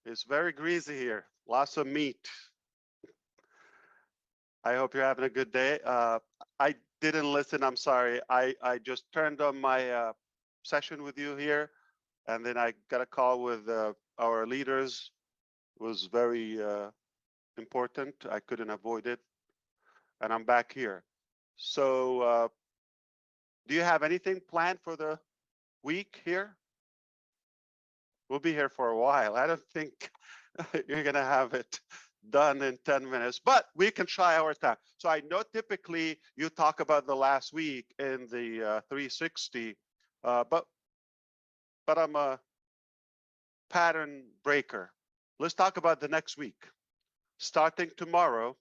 It's very greasy here. Lots of meat. I hope you're having a good day. I didn't listen. I'm sorry. I just turned on my session with you here, and then I got a call with our leaders. It was very important. I couldn't avoid it, and I'm back here. So, do you have anything planned for the week here? We'll be here for a while. I don't think you're going to have it done in 10 minutes, but we can try our time. So I know typically you talk about the last week in the 360, but I'm a pattern breaker. Let's talk about the next week. Starting tomorrow,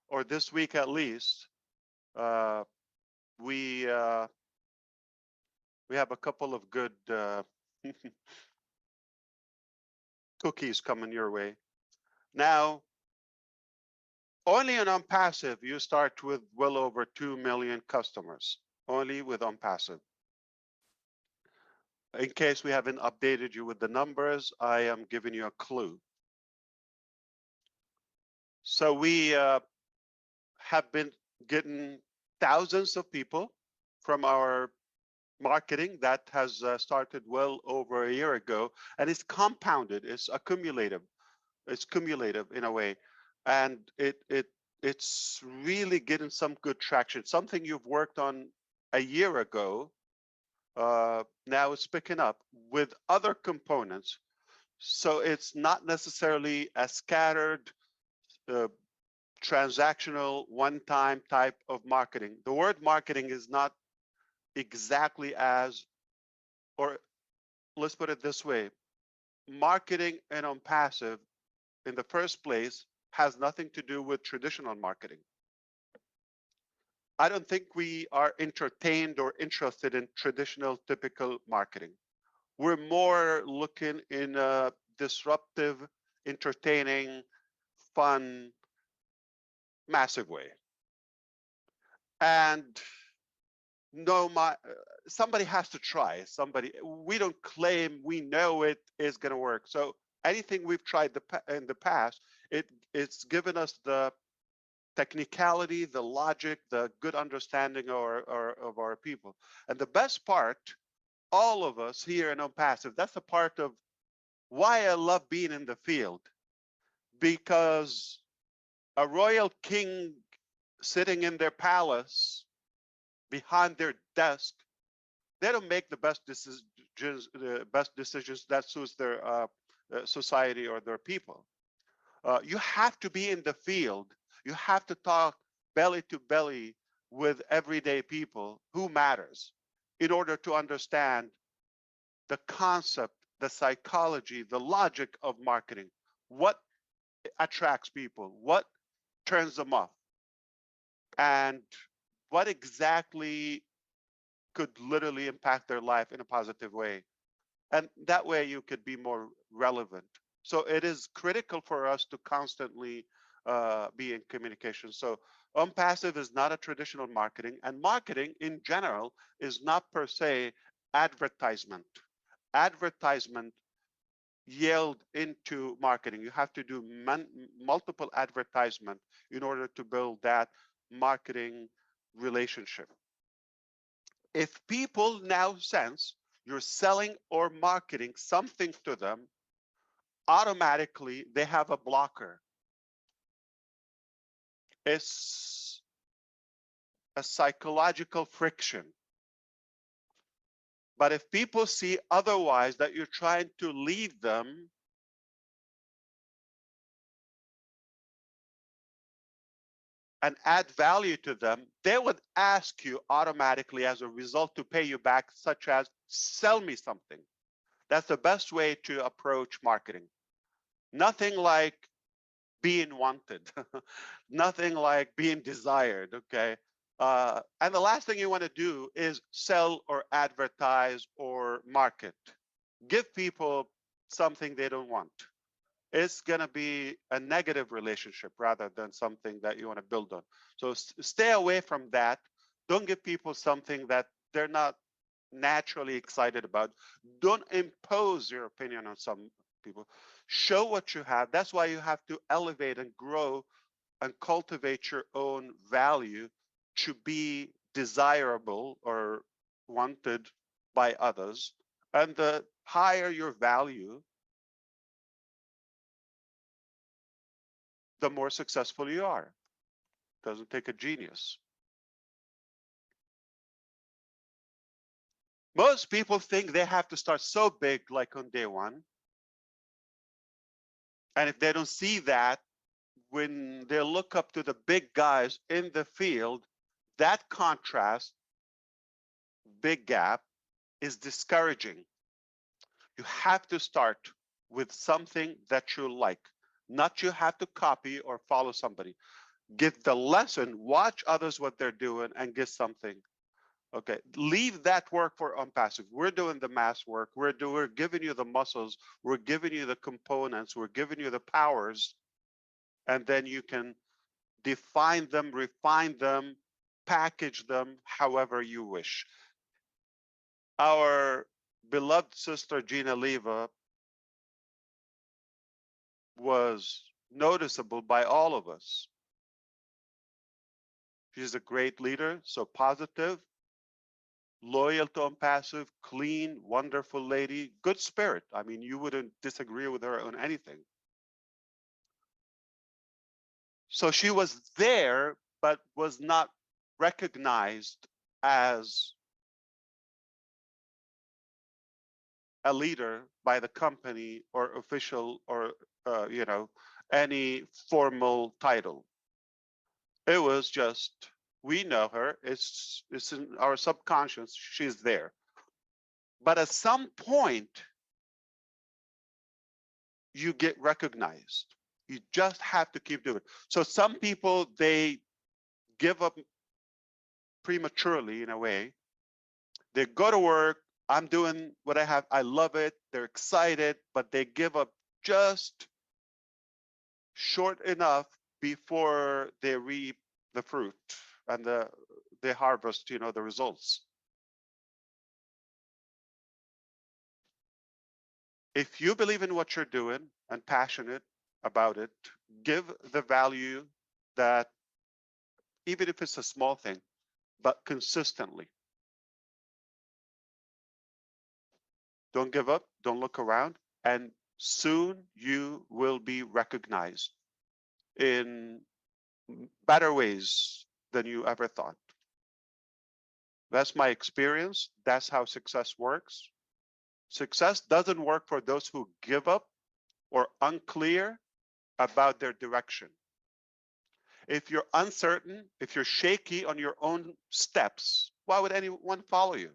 or this week at least, uh, we uh, we have a couple of good cookies coming your way. Now, only on passive, you start with well over 2 million customers, only with passive. In case we haven't updated you with the numbers, I am giving you a clue. So we have been getting thousands of people from our marketing that has started well over a year ago, and it's compounded, it's accumulative. It's cumulative in a way, and it's really getting some good traction. Something you've worked on a year ago, now it's picking up with other components. So it's not necessarily a scattered, uh, transactional, one-time type of marketing. The word marketing is not exactly as, or let's put it this way: marketing and on passive in the first place has nothing to do with traditional marketing. I don't think we are entertained or interested in traditional typical marketing. We're more looking in a disruptive, entertaining, fun, massive way. And no, somebody has to try. Somebody, we don't claim we know it is going to work. So anything we've tried in the past, it's given us the technicality, the logic, the good understanding of our people. And the best part, all of us here in passive, that's the part of why I love being in the field, because a royal king sitting in their palace behind their desk, they don't make the best decisions that suits their society or their people. You have to be in the field. You have to talk belly to belly with everyday people who matters in order to understand the concept, the psychology, the logic of marketing. What attracts people? What turns them off? And what exactly could literally impact their life in a positive way? And that way you could be more relevant. So it is critical for us to constantly be in communication. So passive is not a traditional marketing, and marketing in general is not per se advertisement. Advertisement yield into marketing. You have to do multiple advertisement in order to build that marketing relationship. If people now sense you're selling or marketing something to them, automatically they have a blocker. It's a psychological friction. But if people see otherwise, that you're trying to lead them, and add value to them, they would ask you automatically as a result to pay you back, such as sell me something. That's the best way to approach marketing. Nothing like being wanted, nothing like being desired, okay? And the last thing you want to do is sell or advertise or market. Give people something they don't want. It's going to be a negative relationship rather than something that you want to build on. So stay away from that. Don't give people something that they're not naturally excited about. Don't impose your opinion on some people. Show what you have. That's why you have to elevate and grow and cultivate your own value to be desirable or wanted by others. And the higher your value, the more successful you are. Doesn't take a genius. Most people think they have to start so big, like on day one. And if they don't see that, when they look up to the big guys in the field, that contrast, big gap, is discouraging. You have to start with something that you like. Not you have to copy or follow somebody. Get the lesson, watch others what they're doing, and get something. Okay, leave that work for unpassive. We're doing the mass work. We're giving you the muscles. We're giving you the components. We're giving you the powers, and then you can define them, refine them, package them however you wish. Our beloved sister Gina Leva was noticeable by all of us. She's a great leader, so positive, loyal to unpassive, clean, wonderful lady, good spirit. I mean, you wouldn't disagree with her on anything. So she was there, but was not recognized as a leader by the company or official or any formal title. It was just, we know her, it's in our subconscious, she's there. But at some point, you get recognized. You just have to keep doing it. So some people, they give up prematurely in a way. They go to work, I'm doing what I have, I love it, they're excited, but they give up just short enough before they reap the fruit and they harvest, the results. If you believe in what you're doing and passionate about it, give the value that, even if it's a small thing, but consistently. Don't give up, don't look around, and soon you will be recognized in better ways than you ever thought. That's my experience. That's how success works. Success doesn't work for those who give up or unclear about their direction. If you're uncertain, if you're shaky on your own steps, why would anyone follow you?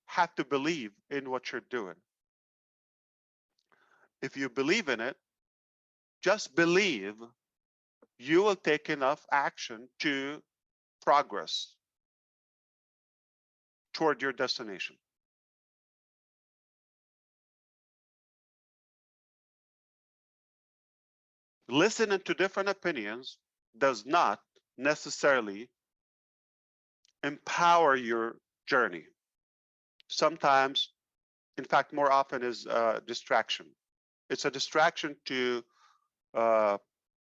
Have to believe in what you're doing. If you believe in it, just believe, you will take enough action to progress toward your destination. Listening to different opinions does not necessarily empower your journey. Sometimes, in fact, more often is a distraction. It's a distraction to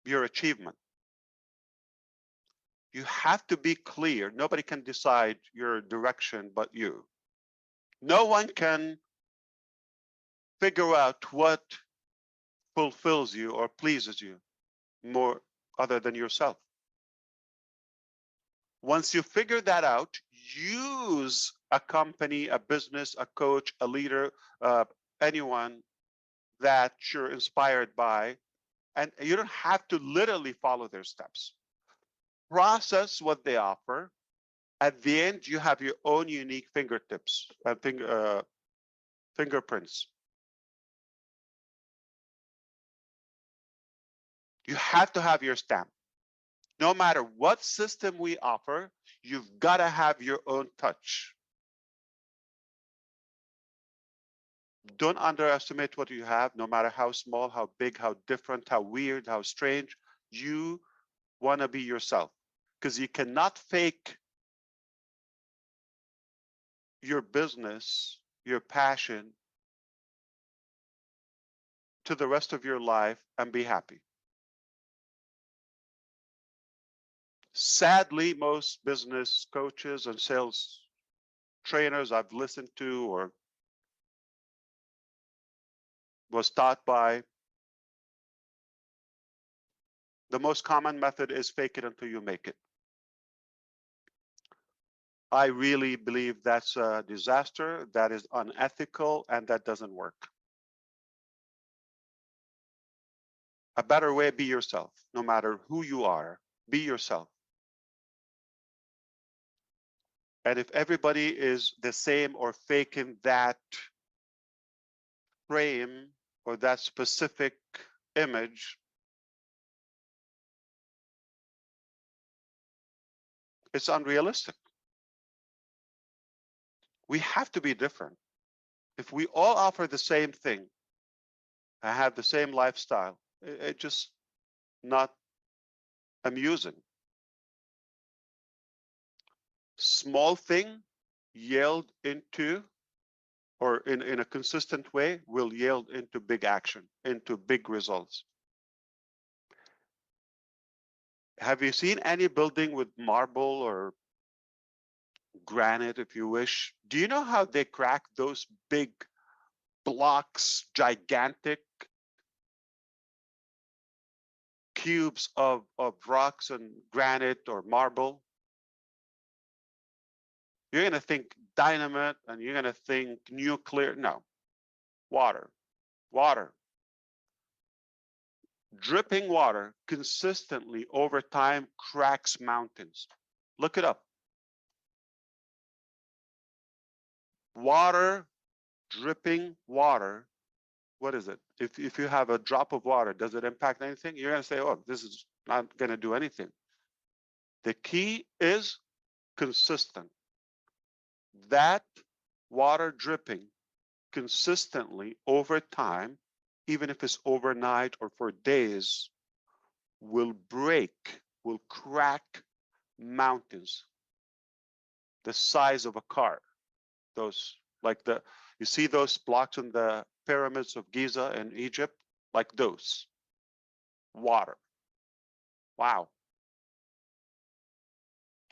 your achievement. You have to be clear. Nobody can decide your direction but you. No one can figure out what fulfills you or pleases you more other than yourself. Once you figure that out, use a company, a business, a coach, a leader, anyone that you're inspired by, and you don't have to literally follow their steps. Process what they offer. At the end, you have your own unique fingertips, fingerprints. You have to have your stamp. No matter what system we offer, you've got to have your own touch. Don't underestimate what you have, no matter how small, how big, how different, how weird, how strange. You want to be yourself, because you cannot fake your business, your passion, to the rest of your life and be happy. Sadly, most business coaches and sales trainers I've listened to or was taught by, the most common method is fake it until you make it. I really believe that's a disaster, that is unethical, and that doesn't work. A better way, be yourself. No matter who you are, be yourself. And if everybody is the same or faking that frame or that specific image, it's unrealistic. We have to be different. If we all offer the same thing and have the same lifestyle, it's just not amusing. Small thing yield into, or in a consistent way, will yield into big action, into big results. Have you seen any building with marble or granite, if you wish? Do you know how they crack those big blocks, gigantic cubes of rocks and granite or marble? You're going to think dynamite and you're going to think nuclear. No, water, water. Dripping water consistently over time cracks mountains. Look it up. Water, dripping water. What is it? If you have a drop of water, does it impact anything? You're going to say, oh, this is not going to do anything. The key is consistent. That water dripping consistently over time, even if it's overnight or for days, will break, will crack mountains the size of a car. Those, like you see those blocks in the pyramids of Giza in Egypt, like those. Water. Wow.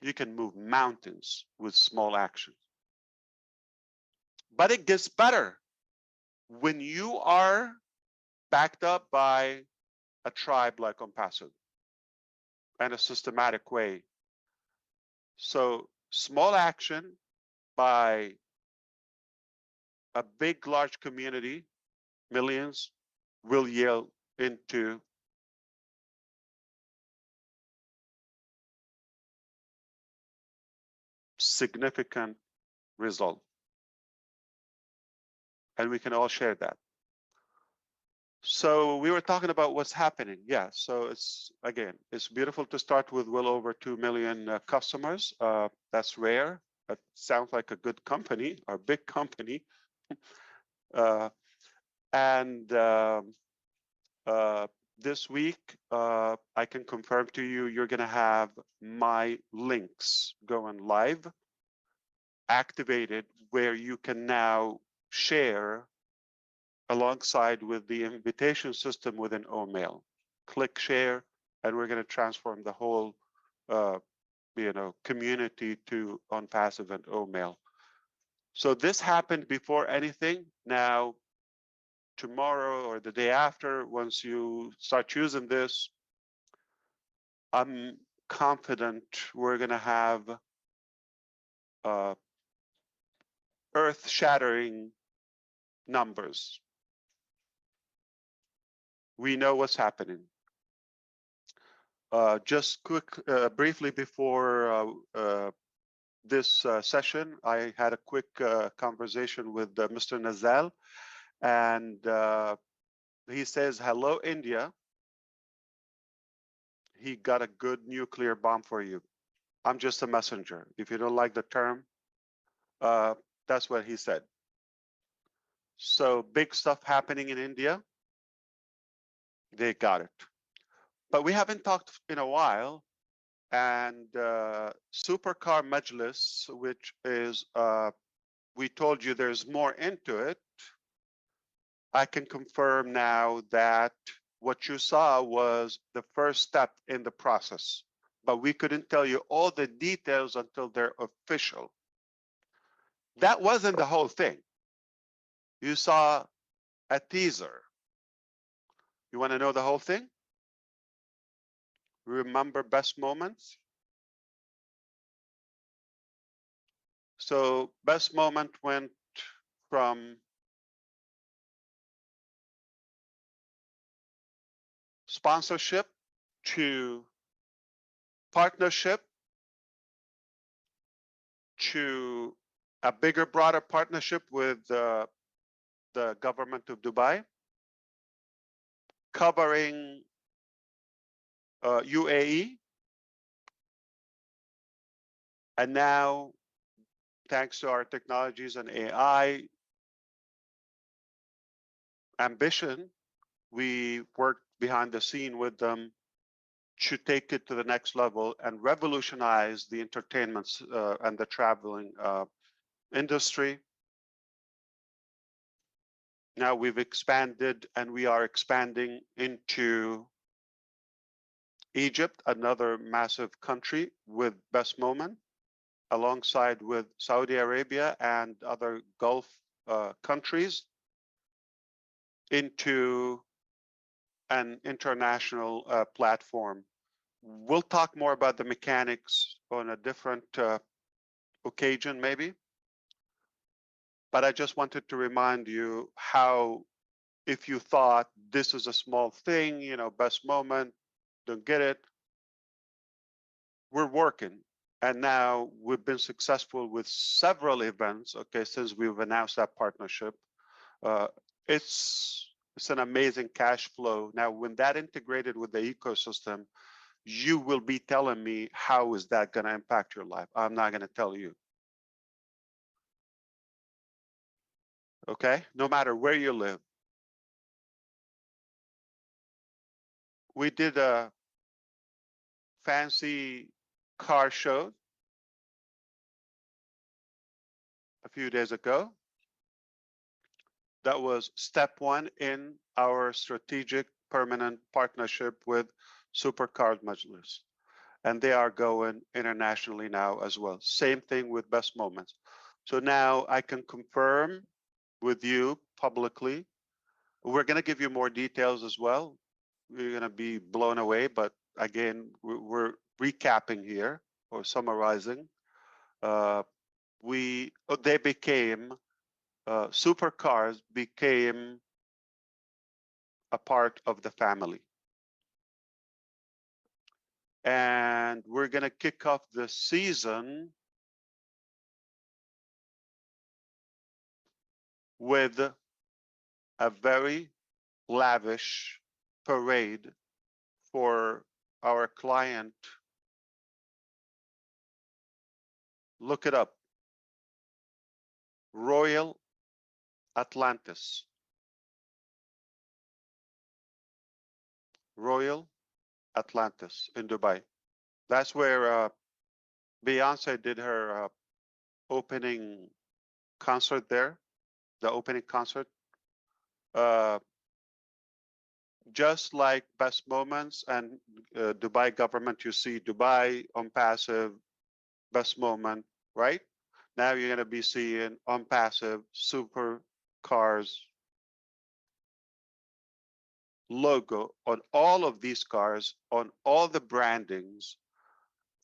You can move mountains with small actions. But it gets better when you are backed up by a tribe like Compasso and a systematic way. So small action by a big, large community, millions, will yield into significant result. And we can all share that. So we were talking about what's happening. Yeah, so it's, again, it's beautiful to start with well over 2 million customers. That's rare. That sounds like a good company, or big company. This week, I can confirm to you, you're going to have my links going live, activated, where you can now share alongside with the invitation system within OMail. Click share, and we're going to transform the whole community to OnPassive and OMail. So this happened before anything. Now, tomorrow or the day after, once you start using this, I'm confident we're going to have earth-shattering numbers. We know what's happening. Just briefly before this session, I had a quick conversation with Mr. Nazal, and he says, hello, India. He got a good nuclear bomb for you. I'm just a messenger. If you don't like the term, that's what he said. So big stuff happening in India. They got it. But we haven't talked in a while. And Supercar Majlis, which is, we told you there's more into it. I can confirm now that what you saw was the first step in the process, but we couldn't tell you all the details until they're official. That wasn't the whole thing. You saw a teaser. You want to know the whole thing? Remember best moments? So best moment went from sponsorship to partnership to a bigger, broader partnership with the government of Dubai, covering UAE, and now, thanks to our technologies and AI ambition, we worked behind the scene with them to take it to the next level and revolutionize the entertainment and the traveling industry. Now we've expanded and we are expanding into Egypt, another massive country with best moment, alongside with Saudi Arabia and other Gulf countries, into an international platform. We'll talk more about the mechanics on a different occasion, maybe. But I just wanted to remind you how, if you thought this is a small thing, you know, best moment, don't get it, we're working. And now we've been successful with several events, okay, since we've announced that partnership. It's an amazing cash flow. Now, when that integrated with the ecosystem, you will be telling me how is that going to impact your life. I'm not going to tell you. Okay, no matter where you live. We did a fancy car show a few days ago. That was step one in our strategic permanent partnership with Supercars Majlis. And they are going internationally now as well. Same thing with Best Moments. So now I can confirm with you publicly. We're going to give you more details as well. You're going to be blown away, but again, we're recapping here or summarizing. They became Supercars became a part of the family. And we're going to kick off the season with a very lavish parade for our client. Look it up. Royal Atlantis. Royal Atlantis in Dubai. That's where Beyonce did her opening concert there, the opening concert. Just like Best Moments and Dubai government, you see Dubai on passive, Best Moment, right? Now you're going to be seeing on passive Supercars logo on all of these cars, on all the brandings.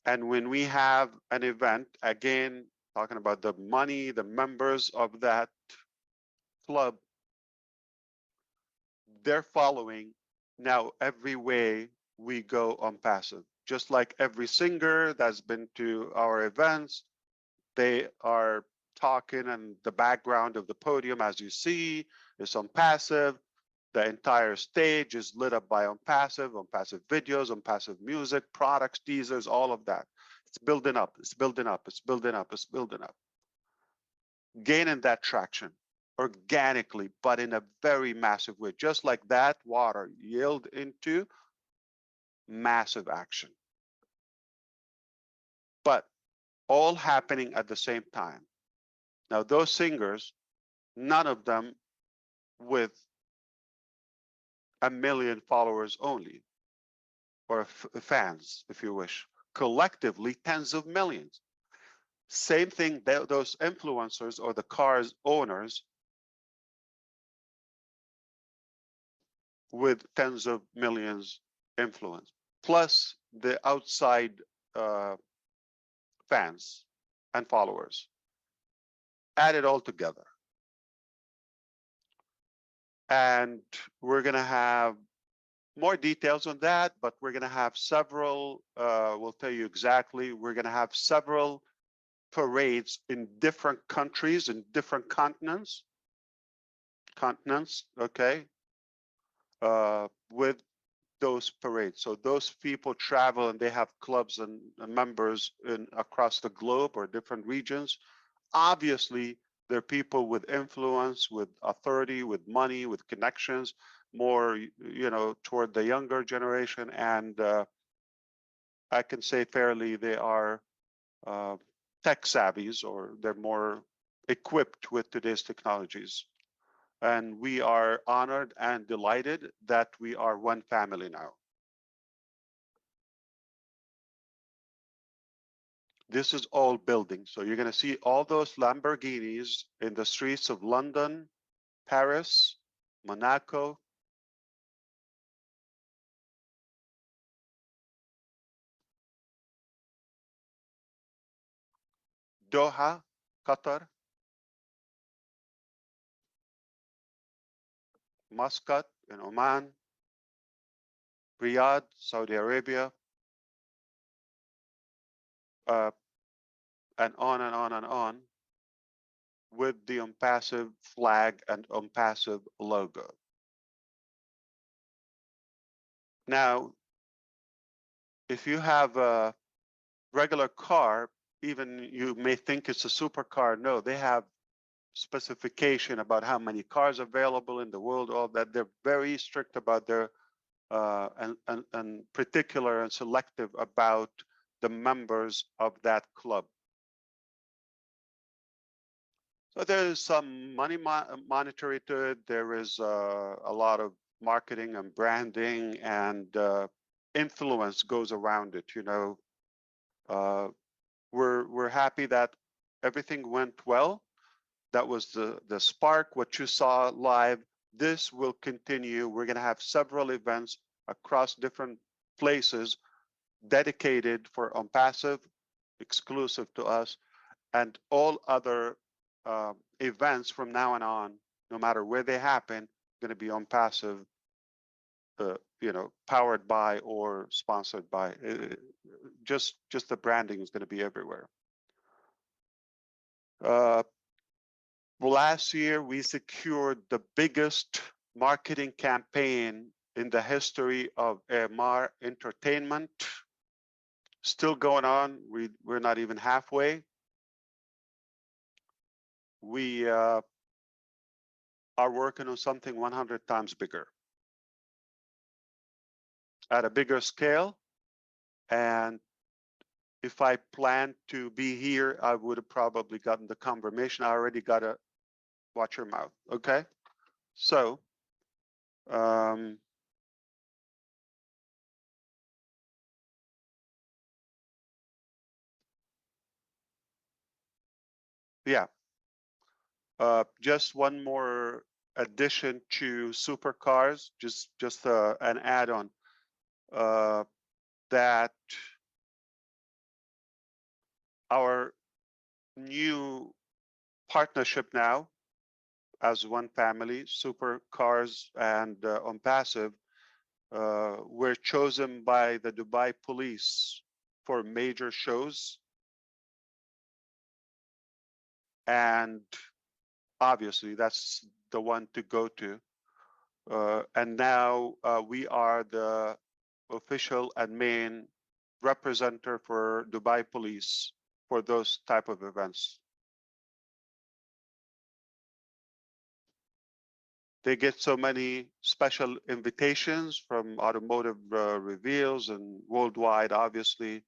And when we have an event, again, talking about the money, the members of that club, they're following now every way we go on passive. Just like every singer that's been to our events, they are talking, and the background of the podium, as you see, is on passive. The entire stage is lit up by on passive videos, on passive music, products, teasers, all of that. It's building up, it's building up, it's building up, it's building up. Gaining that traction organically, but in a very massive way. Just like that water yield into massive action. But all happening at the same time. Now, those singers, none of them with 1 million followers only, or fans, if you wish. Collectively, tens of millions. Same thing, those influencers or the car's owners with tens of millions influence, plus the outside fans and followers. Add it all together. And we're going to have more details on that, but we're going to have several, we'll tell you exactly, we're going to have several parades in different countries, in different continents, okay, with those parades. So those people travel and they have clubs and members across the globe or different regions. Obviously, they're people with influence, with authority, with money, with connections, more, toward the younger generation. And I can say fairly they are tech savvies, or they're more equipped with today's technologies. And we are honored and delighted that we are one family now. This is all building. So you're going to see all those Lamborghinis in the streets of London, Paris, Monaco, Doha, Qatar, Muscat in Oman, Riyadh, Saudi Arabia, and on and on and on, with the Impassive flag and Impassive logo. Now, if you have a regular car, even you may think it's a supercar. No, they have specification about how many cars available in the world, all that. They're very strict about their and particular and selective about the members of that club. So there is some money monetary to it. There is a lot of marketing and branding and influence goes around it. We're happy that everything went well. That was the spark, what you saw live. This will continue. We're going to have several events across different places dedicated for Impassive, exclusive to us, and all other events from now on, no matter where they happen, going to be Impassive, powered by or sponsored by. Just the branding is going to be everywhere. Last year, we secured the biggest marketing campaign in the history of AMR Entertainment. Still going on. We're not even halfway. We are working on something 100 times bigger, at a bigger scale. And if I planned to be here, I would have probably gotten the confirmation. I already got to watch your mouth. Okay. So, yeah. Just one more addition to supercars, just an add-on, that our new partnership now as one family, supercars and Impassive, were chosen by the Dubai police for major shows. And obviously that's the one to go to. And now we are the official and main representative for Dubai police for those type of events. They get so many special invitations from automotive reveals and worldwide, obviously.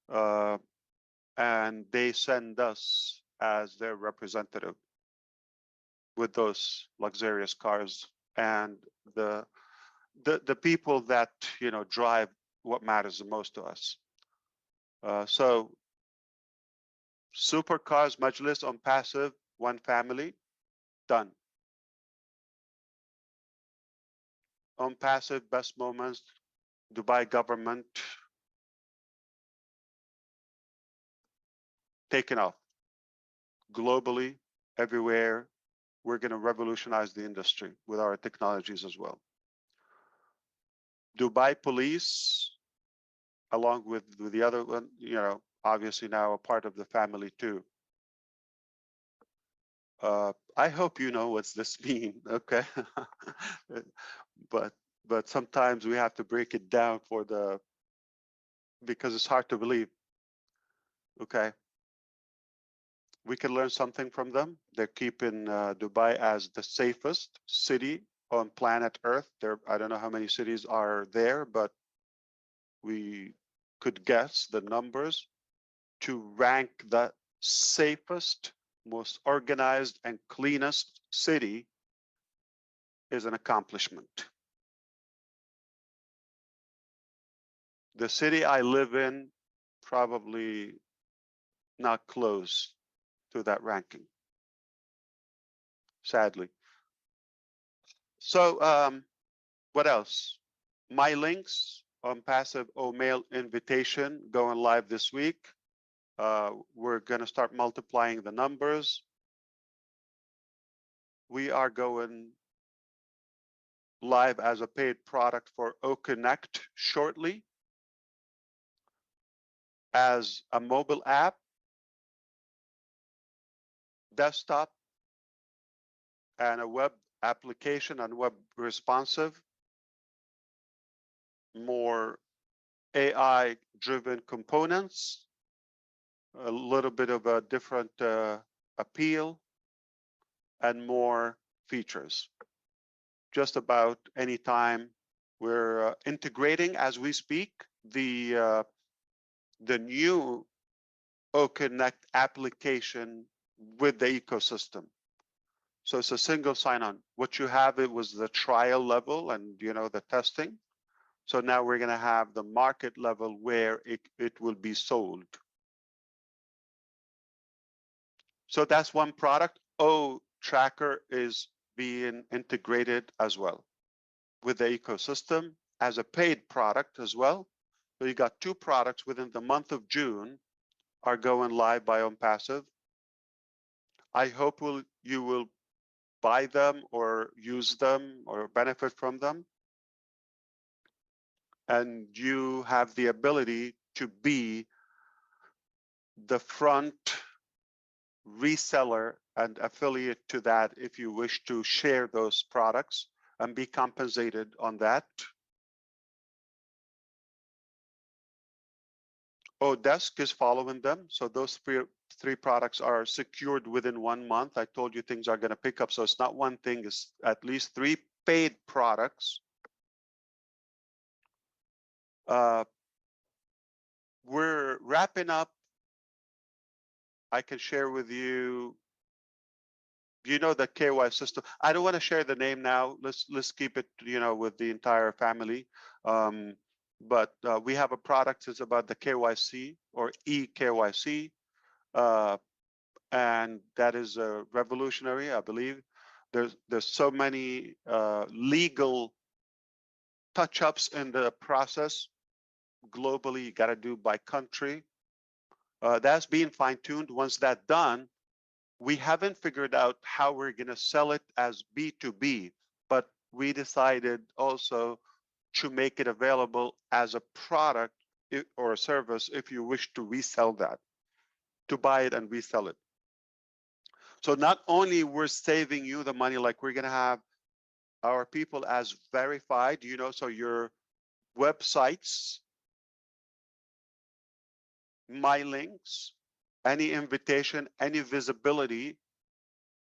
And they send us as their representative with those luxurious cars and the the people that, you know, drive what matters the most to us. So supercars majlis on passive, one family, done. On passive, best moments, Dubai government, taken off. Globally, everywhere, we're going to revolutionize the industry with our technologies as well. Dubai police, along with the other one, you know, obviously now a part of the family too. I hope you know what's this mean, okay? but sometimes we have to break it down for the, because it's hard to believe. Okay, we can learn something from them. They're keeping Dubai as the safest city on planet Earth. There, I don't know how many cities are there, but we could guess the numbers. To rank the safest, most organized, and cleanest city is an accomplishment. The city I live in probably not close to that ranking, sadly. So what else? My links on passive or mail invitation going live this week. We're going to start multiplying the numbers. We are going live as a paid product for OConnect shortly, as a mobile app, desktop, and a web application and web responsive, more AI driven components, a little bit of a different appeal, and more features. Just about any time. We're integrating as we speak the new OConnect application with the ecosystem. So it's a single sign-on. What you have, it was the trial level and, you know, the testing. So now we're going to have the market level where it will be sold. So that's one product. O Tracker is being integrated as well with the ecosystem as a paid product as well. So you got two products within the month of June are going live by OnPassive. I hope you will buy them or use them or benefit from them. And you have the ability to be the front reseller and affiliate to that if you wish to share those products and be compensated on that. Odesk is following them. So those three products are secured within 1 month. I told you things are going to pick up. So it's not one thing, it's at least 3 paid products. We're wrapping up. I can share with you, you know, the KY system. I don't want to share the name now. Let's keep it, you know, with the entire family. But we have a product that's about the KYC or eKYC, and that is revolutionary, I believe. There's so many legal touch-ups in the process globally. You got to do by country. That's being fine-tuned. Once that's done, we haven't figured out how we're going to sell it as B2B, but we decided also to make it available as a product or a service if you wish to resell that, to buy it and resell it. So not only we're saving you the money, like we're going to have our people as verified, you know, so your websites, my links, any invitation, any visibility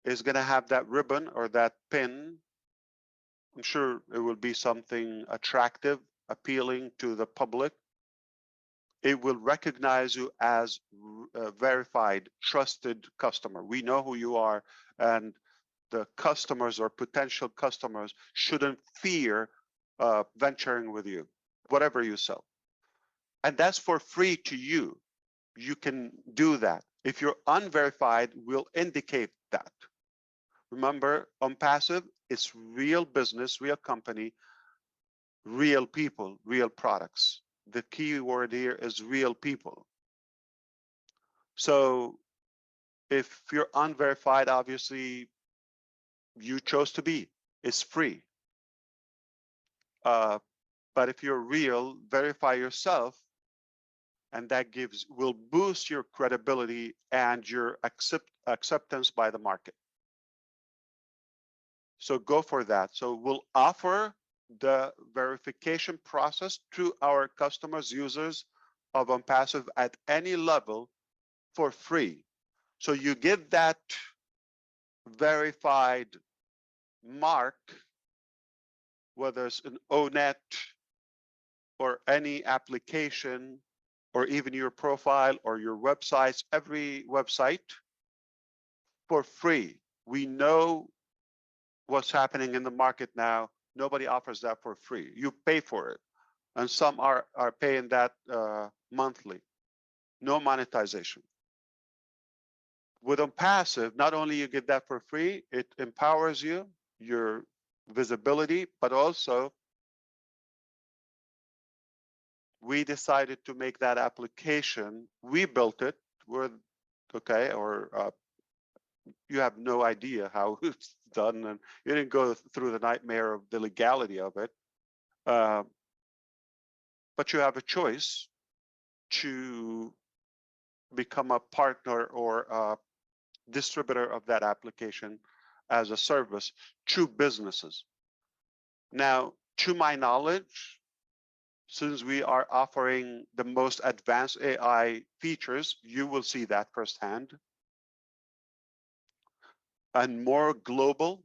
is going to have that ribbon or that pin. I'm sure it will be something attractive, appealing to the public. It will recognize you as a verified, trusted customer. We know who you are, and the customers or potential customers shouldn't fear venturing with you, whatever you sell. And that's for free to you. You can do that. If you're unverified, we'll indicate that. Remember, on passive, it's real business, real company, real people, real products. The key word here is real people. So if you're unverified, obviously you chose to be. It's free. But if you're real, verify yourself, and that will boost your credibility and your acceptance by the market. So go for that. So we'll offer the verification process to our customers, users of OnPassive at any level for free. So you get that verified mark, whether it's an ONET or any application, or even your profile or your websites, every website, for free. We know what's happening in the market now. Nobody offers that for free. You pay for it. And some are paying that monthly. No monetization. With OnPassive, not only you get that for free, it empowers you, your visibility, but also we decided to make that application. We built it. Okay, or you have no idea how it's done, and you didn't go through the nightmare of the legality of it. But you have a choice to become a partner or a distributor of that application as a service to businesses. Now, to my knowledge, since we are offering the most advanced AI features, you will see that firsthand, and more global.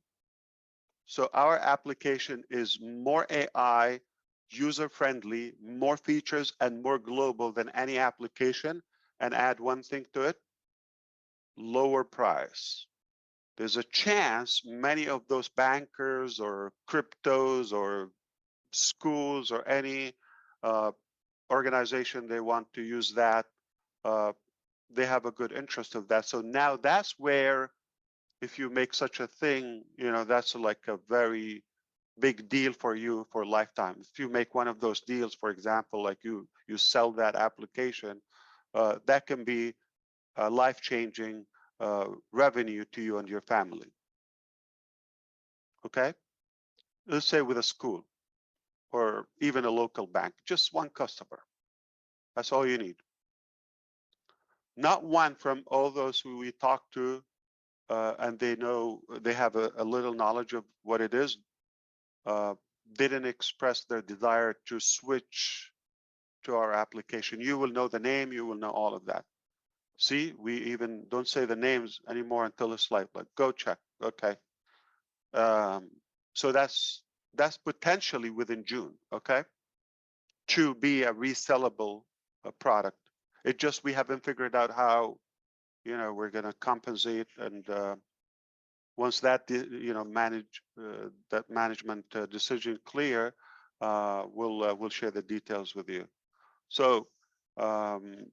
So our application is more AI, user-friendly, more features, and more global than any application. And add one thing to it, lower price. There's a chance many of those bankers or cryptos or schools or any organization they want to use that, they have a good interest of that. So now that's where, if you make such a thing, that's like a very big deal for you for lifetime. If you make one of those deals, for example, like you sell that application, that can be life-changing revenue to you and your family. Okay, let's say with a school or even a local bank, just one customer. That's all you need. Not one from all those who we talk to, and they have a little knowledge of what it is, didn't express their desire to switch to our application. You will know the name, you will know all of that. See, we even don't say the names anymore until it's like go check. Okay. So that's potentially within June, okay, to be a resellable product. It just, we haven't figured out how, we're going to compensate, and once that, that management decision clear, we'll share the details with you. So I'm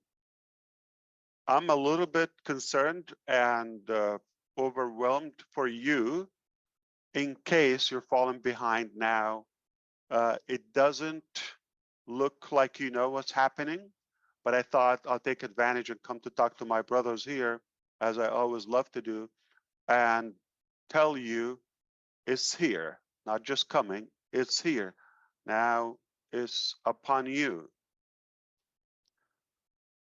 a little bit concerned and overwhelmed for you in case you're falling behind now. It doesn't look like you know what's happening, but I thought I'll take advantage and come to talk to my brothers here, as I always love to do, and tell you it's here, not just coming, it's here. Now it's upon you.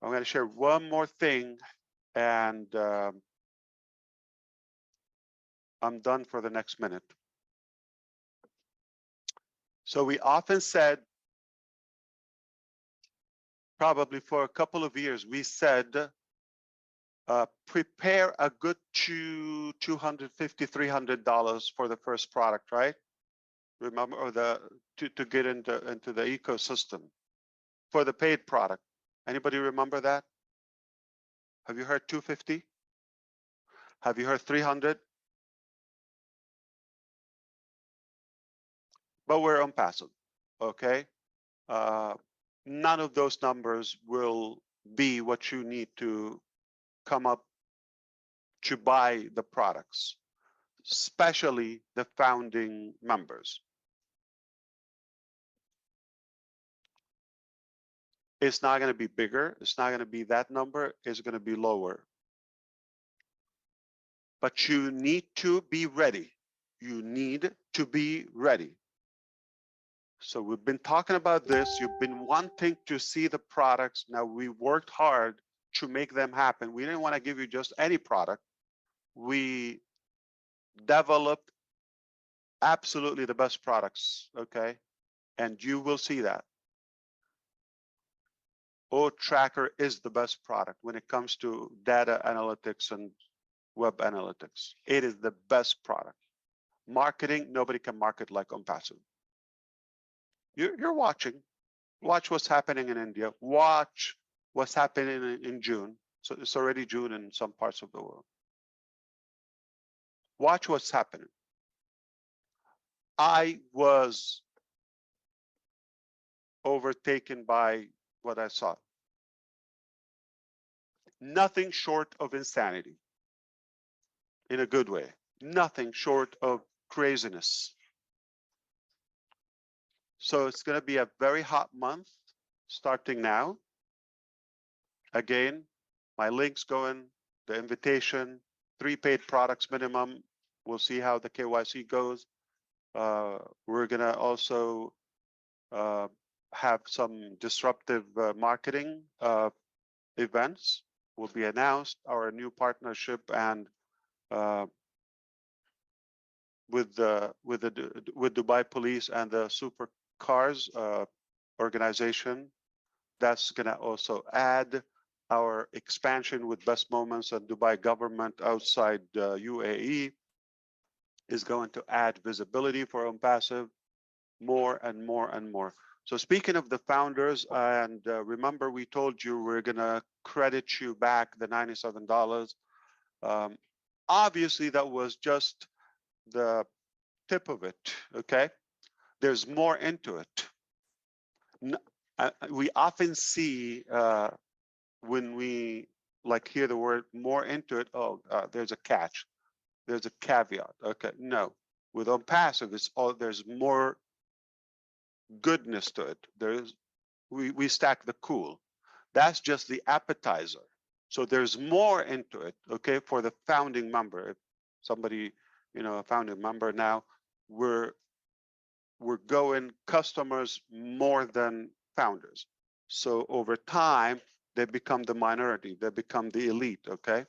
I'm going to share one more thing, and I'm done for the next minute. So we often said, probably for a couple of years, we said, prepare a good $250, $300 for the first product, right? Remember, or to get into the ecosystem for the paid product. Anybody remember that? Have you heard 250? Have you heard 300? But we're OnPassive. okay? None of those numbers will be what you need to come up to buy the products, especially the founding members. It's not going to be bigger. It's not going to be that number. It's going to be lower. But you need to be ready. You need to be ready. So we've been talking about this. You've been wanting to see the products. Now we worked hard to make them happen. We didn't want to give you just any product. We developed absolutely the best products, okay? And you will see that. Tracker is the best product when it comes to data analytics and web analytics. It is the best product. Marketing, nobody can market like OnPassive. You're watching. Watch what's happening in India. Watch what's happening in June. So it's already June in some parts of the world. Watch what's happening. I was overtaken by what I saw. Nothing short of insanity, in a good way. Nothing short of craziness. So it's going to be a very hot month starting now. Again, my link's going, the invitation, 3 paid products minimum. We'll see how the KYC goes. We're going to also have some disruptive marketing events will be announced. Our new partnership and with Dubai Police and the Super Cars organization. That's going to also add our expansion with Best Moments and Dubai government outside UAE is going to add visibility for OnPassive more and more and more. So speaking of the founders, and remember we told you we're going to credit you back the $97. Obviously, that was just the tip of it, okay? There's more into it. We often see when we hear the word more into it, there's a catch, there's a caveat. Okay, no, with OnPassive, there's more goodness to it. We stack the cool. That's just the appetizer. So there's more into it, okay, for the founding member. If somebody, a founding member now, we're going customers more than founders. So over time, they become the minority, they become the elite, okay?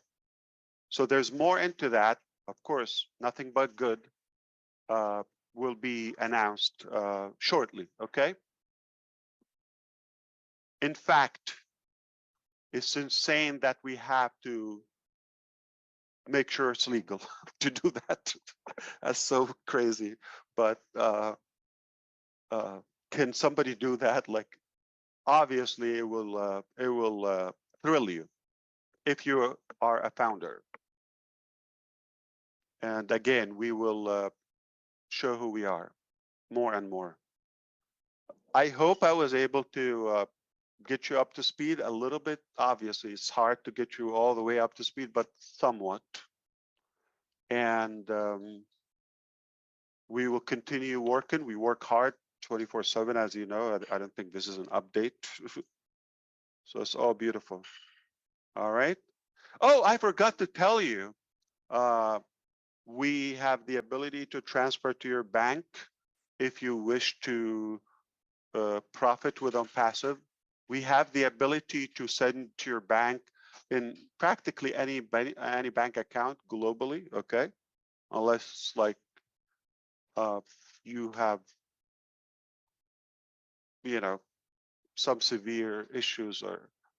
So there's more into that. Of course, nothing but good will be announced shortly, okay? In fact, it's insane that we have to make sure it's legal to do that. That's so crazy. But can somebody do that? Obviously, it will thrill you if you are a founder. And again, we will show who we are more and more. I hope I was able to get you up to speed a little bit. Obviously, it's hard to get you all the way up to speed, but somewhat. And we will continue working. We work hard 24/7, as you know. I don't think this is an update. So it's all beautiful. All right. Oh, I forgot to tell you. We have the ability to transfer to your bank if you wish to profit with OnPassive. We have the ability to send to your bank in practically any bank account globally, okay? Unless you have, some severe issues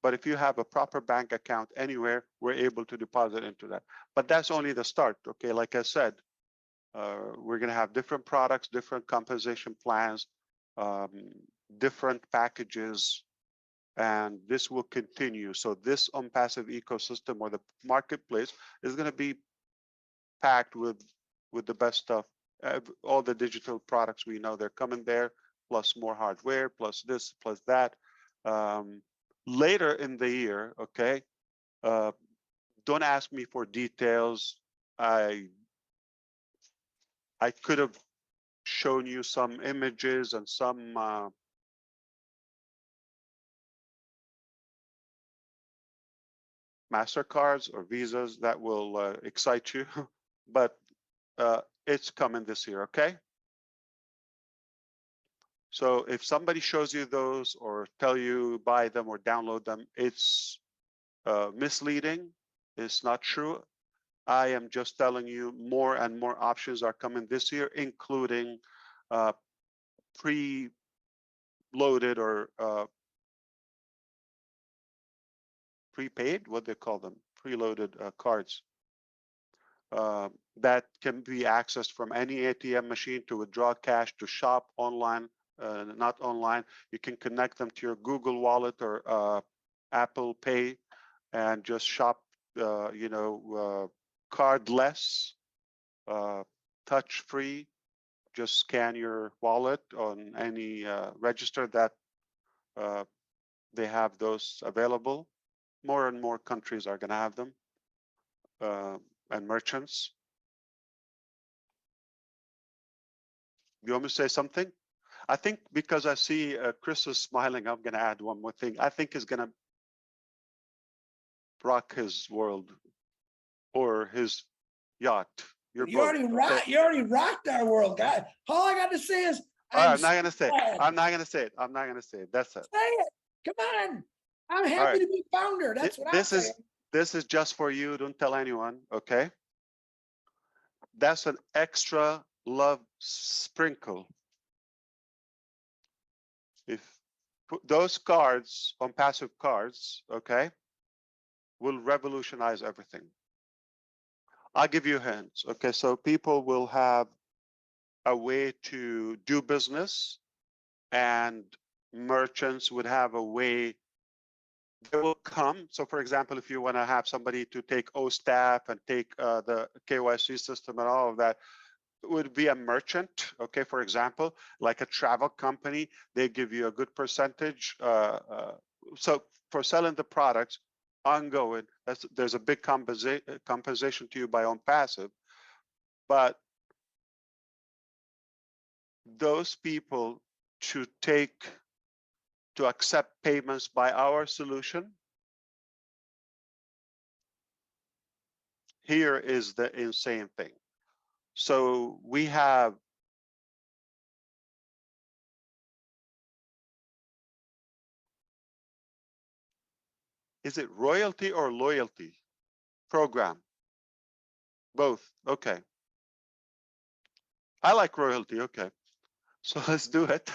but if you have a proper bank account anywhere, we're able to deposit into that. But that's only the start, okay? Like I said, we're going to have different products, different compensation plans, different packages, and this will continue. So this OnPassive ecosystem or the marketplace is going to be packed with the best stuff. All the digital products we know, they're coming there. plus more hardware, plus this, plus that. Later in the year, okay, don't ask me for details. I could have shown you some images and some MasterCards or Visas that will excite you, but it's coming this year, okay? So if somebody shows you those or tell you buy them or download them, it's misleading. It's not true. I am just telling you more and more options are coming this year, including pre-loaded or prepaid, what they call them, preloaded cards that can be accessed from any ATM machine to withdraw cash, to shop online, not online. You can connect them to your Google Wallet or Apple Pay and just shop, cardless, touch-free. Just scan your wallet on any register that they have those available. More and more countries are going to have them, and merchants. You want me to say something? I think because I see Chris is smiling, I'm going to add one more thing. I think he's going to rock his world or his yacht. You already rocked our world, guy. All I got to say is I'm not going to say it. I'm not going to say it. I'm not going to say it. That's it. Say it. Come on. I'm happy to be founder. That's what I'm saying. This is just for you. Don't tell anyone, okay? That's an extra love sprinkle. If those cards on passive cards, okay, will revolutionize everything. I'll give you hints. Okay, so people will have a way to do business, and merchants would have a way. They will come. So, for example, if you want to have somebody to take OSTAF and take the KYC system and all of that, it would be a merchant. Okay, for example, like a travel company, they give you a good percentage. So for selling the products ongoing, there's a big compensation to you by on passive. But those people to accept payments by our solution, here is the insane thing. So we have is it royalty or loyalty program? Both. Okay. I like royalty. Okay. So let's do it.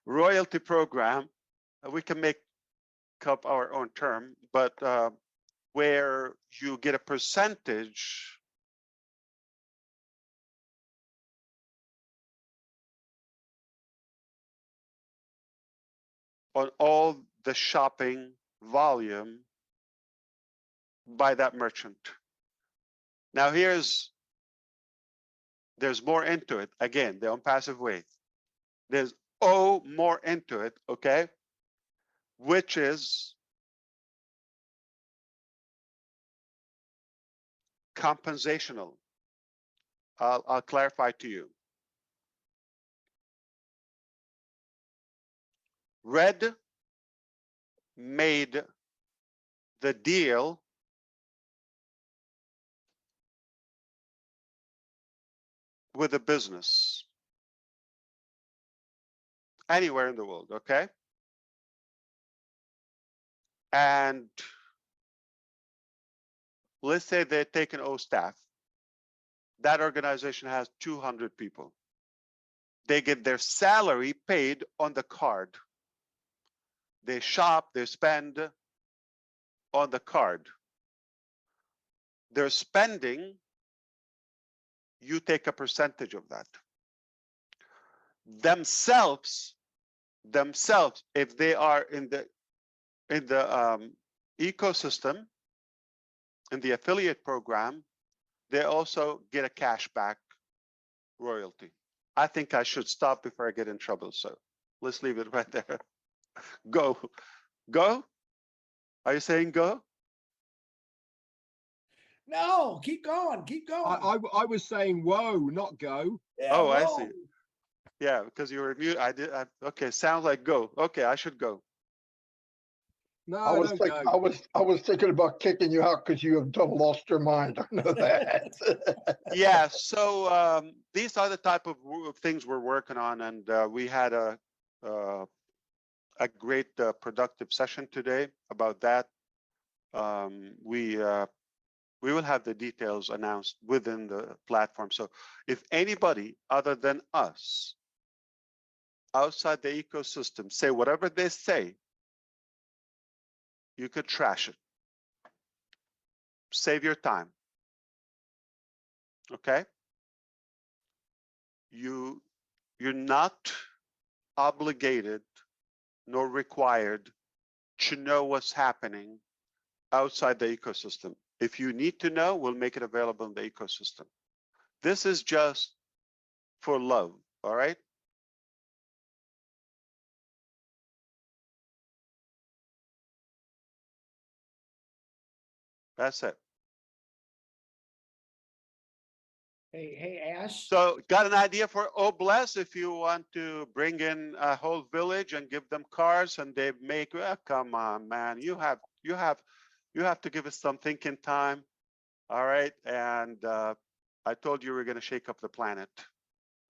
Royalty program. We can make up our own term, but where you get a percentage on all the shopping volume by that merchant. Now there's more into it. Again, the unpassive way. There's more into it, okay? Which is compensational. I'll clarify to you. Red made the deal with a business anywhere in the world, okay? And let's say they're taking OSTAF. That organization has 200 people. They get their salary paid on the card. They shop, they spend on the card. They're spending, you take a percentage of that. Themselves, if they are in the ecosystem, in the affiliate program, they also get a cashback royalty. I think I should stop before I get in trouble. So Let's leave it right there. Go. Go? Are you saying go? No, keep going. Keep going. I was saying whoa, not go. Yeah, Oh, I whoa. see. Yeah, because you were mute. Okay, sounds like go. Okay, I should go. No, I was don't thinking, go. I was thinking about kicking you out because you have double lost your mind. I know that. Yeah, so these are the type of things we're working on, and we had a great productive session today about that. We will have the details announced within the platform. So if anybody other than us outside the ecosystem say whatever they say, you could trash it. Save your time. Okay? You're not obligated nor required to know what's happening outside the ecosystem. If you need to know, we'll make it available in the ecosystem. This is just for love, all right? That's it. Hey, Ash. So got an idea for Oblast if you want to bring in a whole village and give them cars and they make, well, come on, man, you have to give us some thinking time. All right. And I told you we're going to shake up the planet.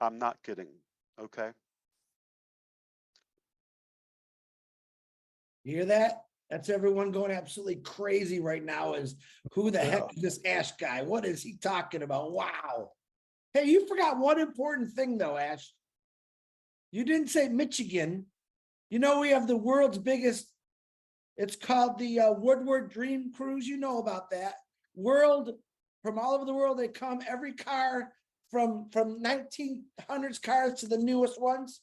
I'm not kidding. Okay. You hear that? That's everyone going absolutely crazy right now. Is who the heck is this Ash guy? What is he talking about? Wow. Hey, you forgot one important thing though, Ash. You didn't say Michigan. You know, we have the world's biggest, it's called the Woodward Dream Cruise. You know about that. From all over the world, they come, every car from 1900s cars to the newest ones.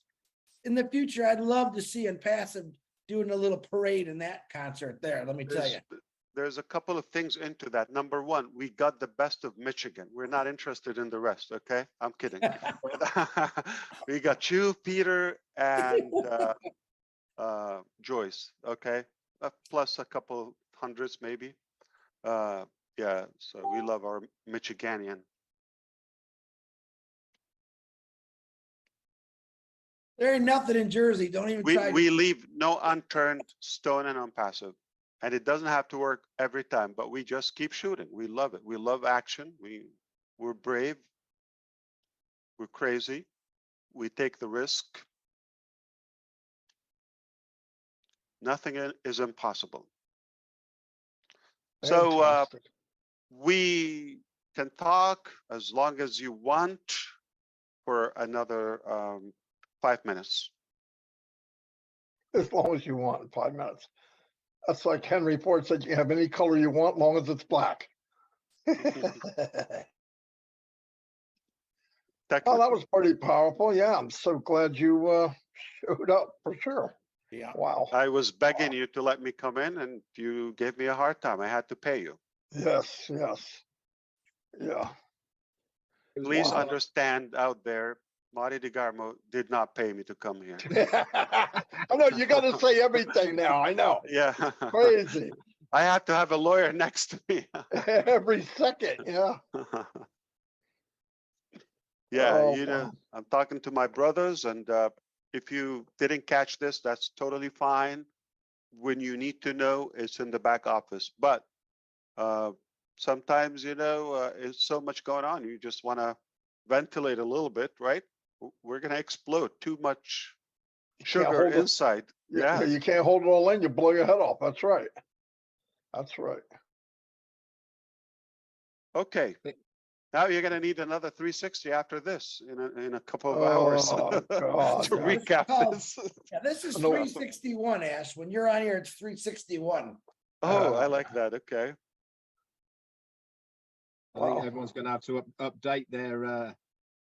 In the future, I'd love to see in Passive doing a little parade in that concert there. Let me tell you. There's a couple of things into that. Number one, we got the best of Michigan. We're not interested in the rest, okay? I'm kidding. We got you, Peter, and Joyce, okay? Plus a couple hundreds maybe. Yeah, so we love our Michiganian. There ain't nothing in Jersey. Don't even try. We leave no unturned stone and unpassive. And it doesn't have to work every time, but we just keep shooting. We love it. We love action. We're brave. We're crazy. We take the risk. Nothing is impossible. So we can talk as long as you want for another 5 minutes. As long as you want, 5 minutes. That's like Henry Ford said, you can have any color you want, long as it's black. Oh, that was pretty powerful. Yeah, I'm so glad you showed up for sure. Yeah. Wow. I was begging you to let me come in and you gave me a hard time. I had to pay you. Yes, yes. Yeah. Please understand out there, Marty DeGarmo did not pay me to come here. I know you got to say everything now. I know. Yeah. Crazy. I have to have a lawyer next to me. Every second. Yeah. Yeah. Oh, you know, I'm talking to my brothers, and if you didn't catch this, that's totally fine. When you need to know, it's in the back office. But sometimes, you know, it's so much going on. You just want to ventilate a little bit, right? We're going to explode. Too much sugar inside. Yeah. You can't hold it all in. You blow your head off. That's right. That's right. Okay. Now you're going to need another 360 after this in a couple of hours God, to recap this. Yeah, this is 361, Ash. When you're on here, it's 361. Oh, I like that. Okay. I think everyone's going to have to update their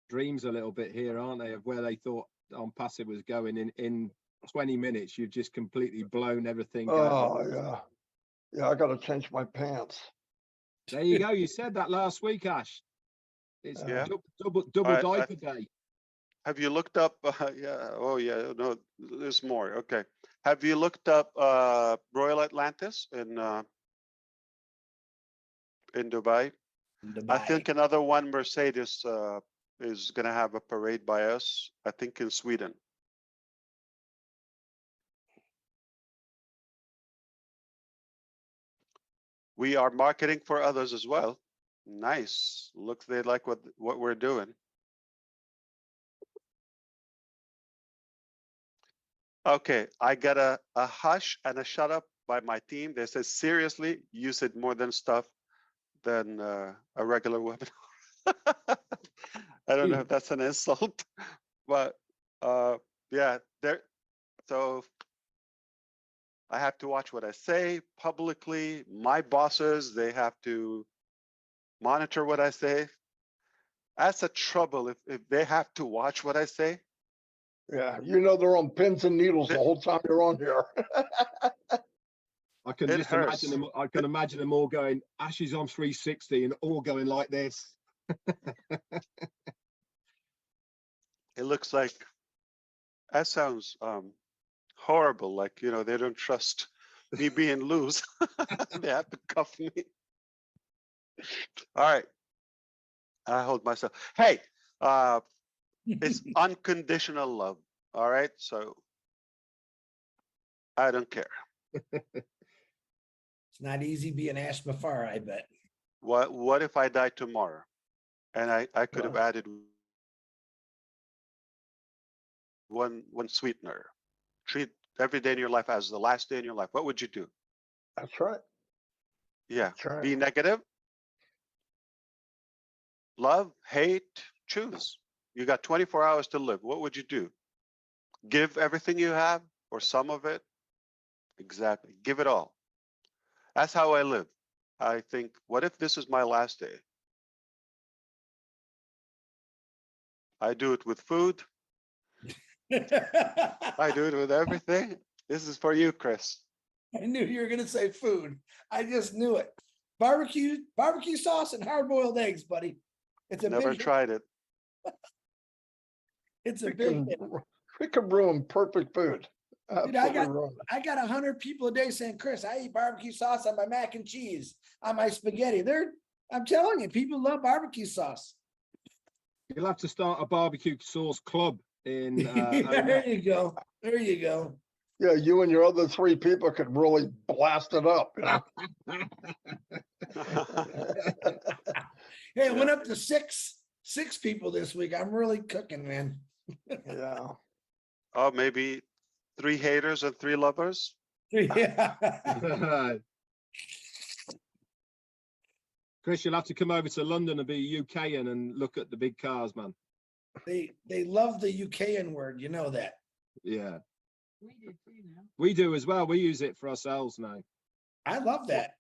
dreams a little bit here, aren't they, of where they thought On Passive was going. In 20 minutes, you've just completely blown everything. Yeah. Yeah, I got to change my pants. There you go. You said that last week, Ash. It's double diaper day. Have you looked up? Yeah. Oh, yeah. No, there's more. Okay. Have you looked up Royal Atlantis in Dubai? I think another one, Mercedes, is going to have a parade by us. I think in Sweden. We are marketing for others as well. Nice. Look, they like what we're doing. Okay, I got a hush and a shut up by my team. They said, seriously, you said more than stuff than a regular webinar. I don't know if that's an insult, but yeah, there. So I have to watch what I say publicly. My bosses, they have to monitor what I say. That's a trouble if they have to watch what I say. Yeah, you know they're on pins and needles the whole time you're on here. I can It just hurts. imagine them. I can imagine them all going Ashes on 360 and all going like this. It looks like that sounds horrible. Like, you know, they don't trust me being loose. They have to cuff me. All right. I hold myself. Hey, it's unconditional love. All right. So I don't care. It's not easy being Ash Mafar, I bet. What if I die tomorrow? And I could have added one sweetener. Treat every day in your life as the last day in your life. What would you do? That's right. Yeah. That's right. Be negative. Love, hate, choose. You got 24 hours to live. What would you do? Give everything you have or some of it? Exactly. Give it all. That's how I live. I think, what if this is my last day? I do it with food. I do it with everything. This is for you, Chris. I knew you were gonna say food. I just knew it. Barbecue sauce and hard-boiled eggs, buddy. It's a Never big hit. tried it. It's a We big can, hit. we can ruin perfect food. Dude, Absolutely ruin it. I got 100 people a day saying, Chris, I eat barbecue sauce on my mac and cheese, on my spaghetti. I'm telling you, people love barbecue sauce. You'll have to start a barbecue sauce club in. There you go. There you go. Yeah, you and your other 3 people could really blast it up. You know? Hey, it went up to six people this week. I'm really cooking, man. Yeah. Oh, maybe 3 haters and 3 lovers. Yeah. Chris, you'll have to come over to London and be UKian and look at the big cars, man. They love the UKian word, you know that. Yeah. We do too now. We do as well. We use it for ourselves now. I love that.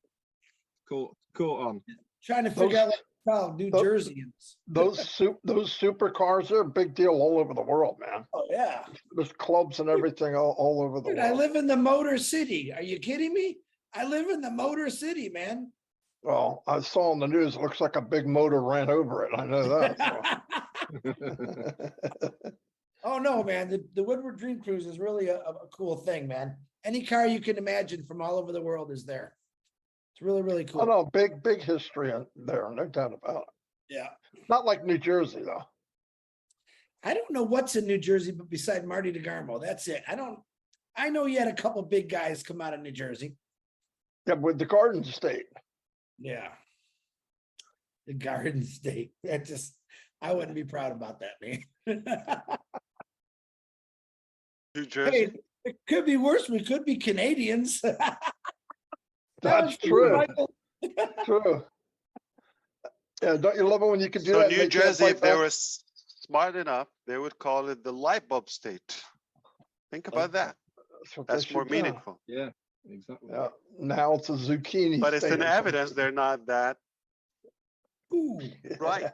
Caught on. Trying to figure out how New Jerseyans. Those supercars are a big deal all over the world, man. Oh yeah. There's clubs and everything all over the Dude, world. I live in the Motor City. Are you kidding me? I live in the Motor City, man. Well, I saw on the news, it looks like a big motor ran over it. I know that. So. Oh no, man. The Woodward Dream Cruise is really a cool thing, man. Any car you can imagine from all over the world is there. It's really, really cool. I know, big history in there, no doubt about it. Yeah. Not like New Jersey, though. I don't know what's in New Jersey, but beside Marty DeGarmo, that's it. I know you had a couple big guys come out of New Jersey. Yeah, with the Garden State. Yeah. The Garden State. I wouldn't be proud about that, man. New Jersey. Hey, it could be worse. We could be Canadians. That's true. True. Yeah, don't you love it when you can do So that? New Jersey, if they were smart enough, they would call it the light bulb state. Think about that. That's more meaningful. Yeah, exactly. Yeah. Now it's a zucchini. But it's state an or evidence something. they're not that Ooh. right.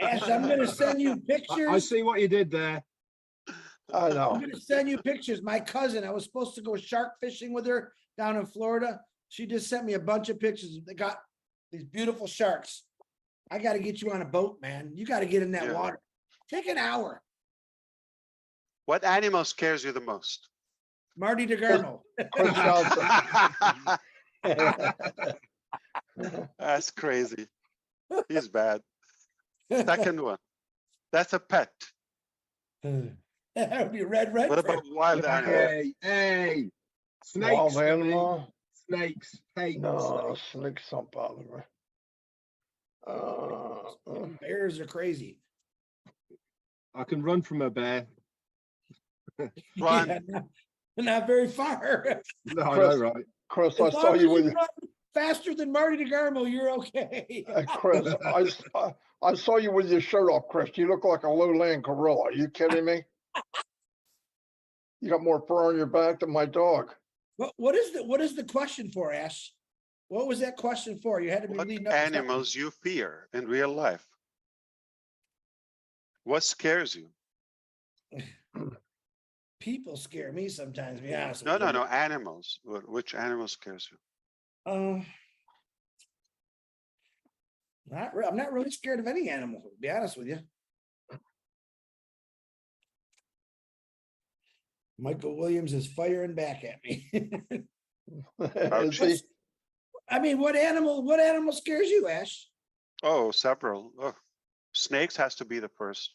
Ash, I'm going to send you pictures. I see what you did there. I know. I'm going to send you pictures. My cousin, I was supposed to go shark fishing with her down in Florida. She just sent me a bunch of pictures. They got these beautiful sharks. I got to get you on a boat, man. You got to get in that water. Take an hour. What animal scares you the most? Marty DeGarmo. Chris Johnson. That's crazy. He's bad. Second one. That's a pet. That would be Red Red. What about wild animal? Hey, snakes. Wild for me. animal? Snakes. Hate No, snakes. snakes don't bother me. Bears are crazy. I can run from a bear. Run. Yeah, not very far. No, I Chris, know, right? Chris, As I saw long as you you with, run faster than Marty DeGarmo, you're okay. Chris, I saw you with your shirt off, Chris. You look like a lowland gorilla. Are you kidding me? You got more fur on your back than my dog. What is the question for, Ash? What was that question for? You had to be What leading up to something. animals you fear in real life? What scares you? People scare me sometimes, to be honest. No, animals. Which animal scares you? I'm not really scared of any animal, to be honest with you. Michael Williams is firing back at me. Is he? I mean, what animal scares you, Ash? Oh, several. Oh, snakes has to be the first.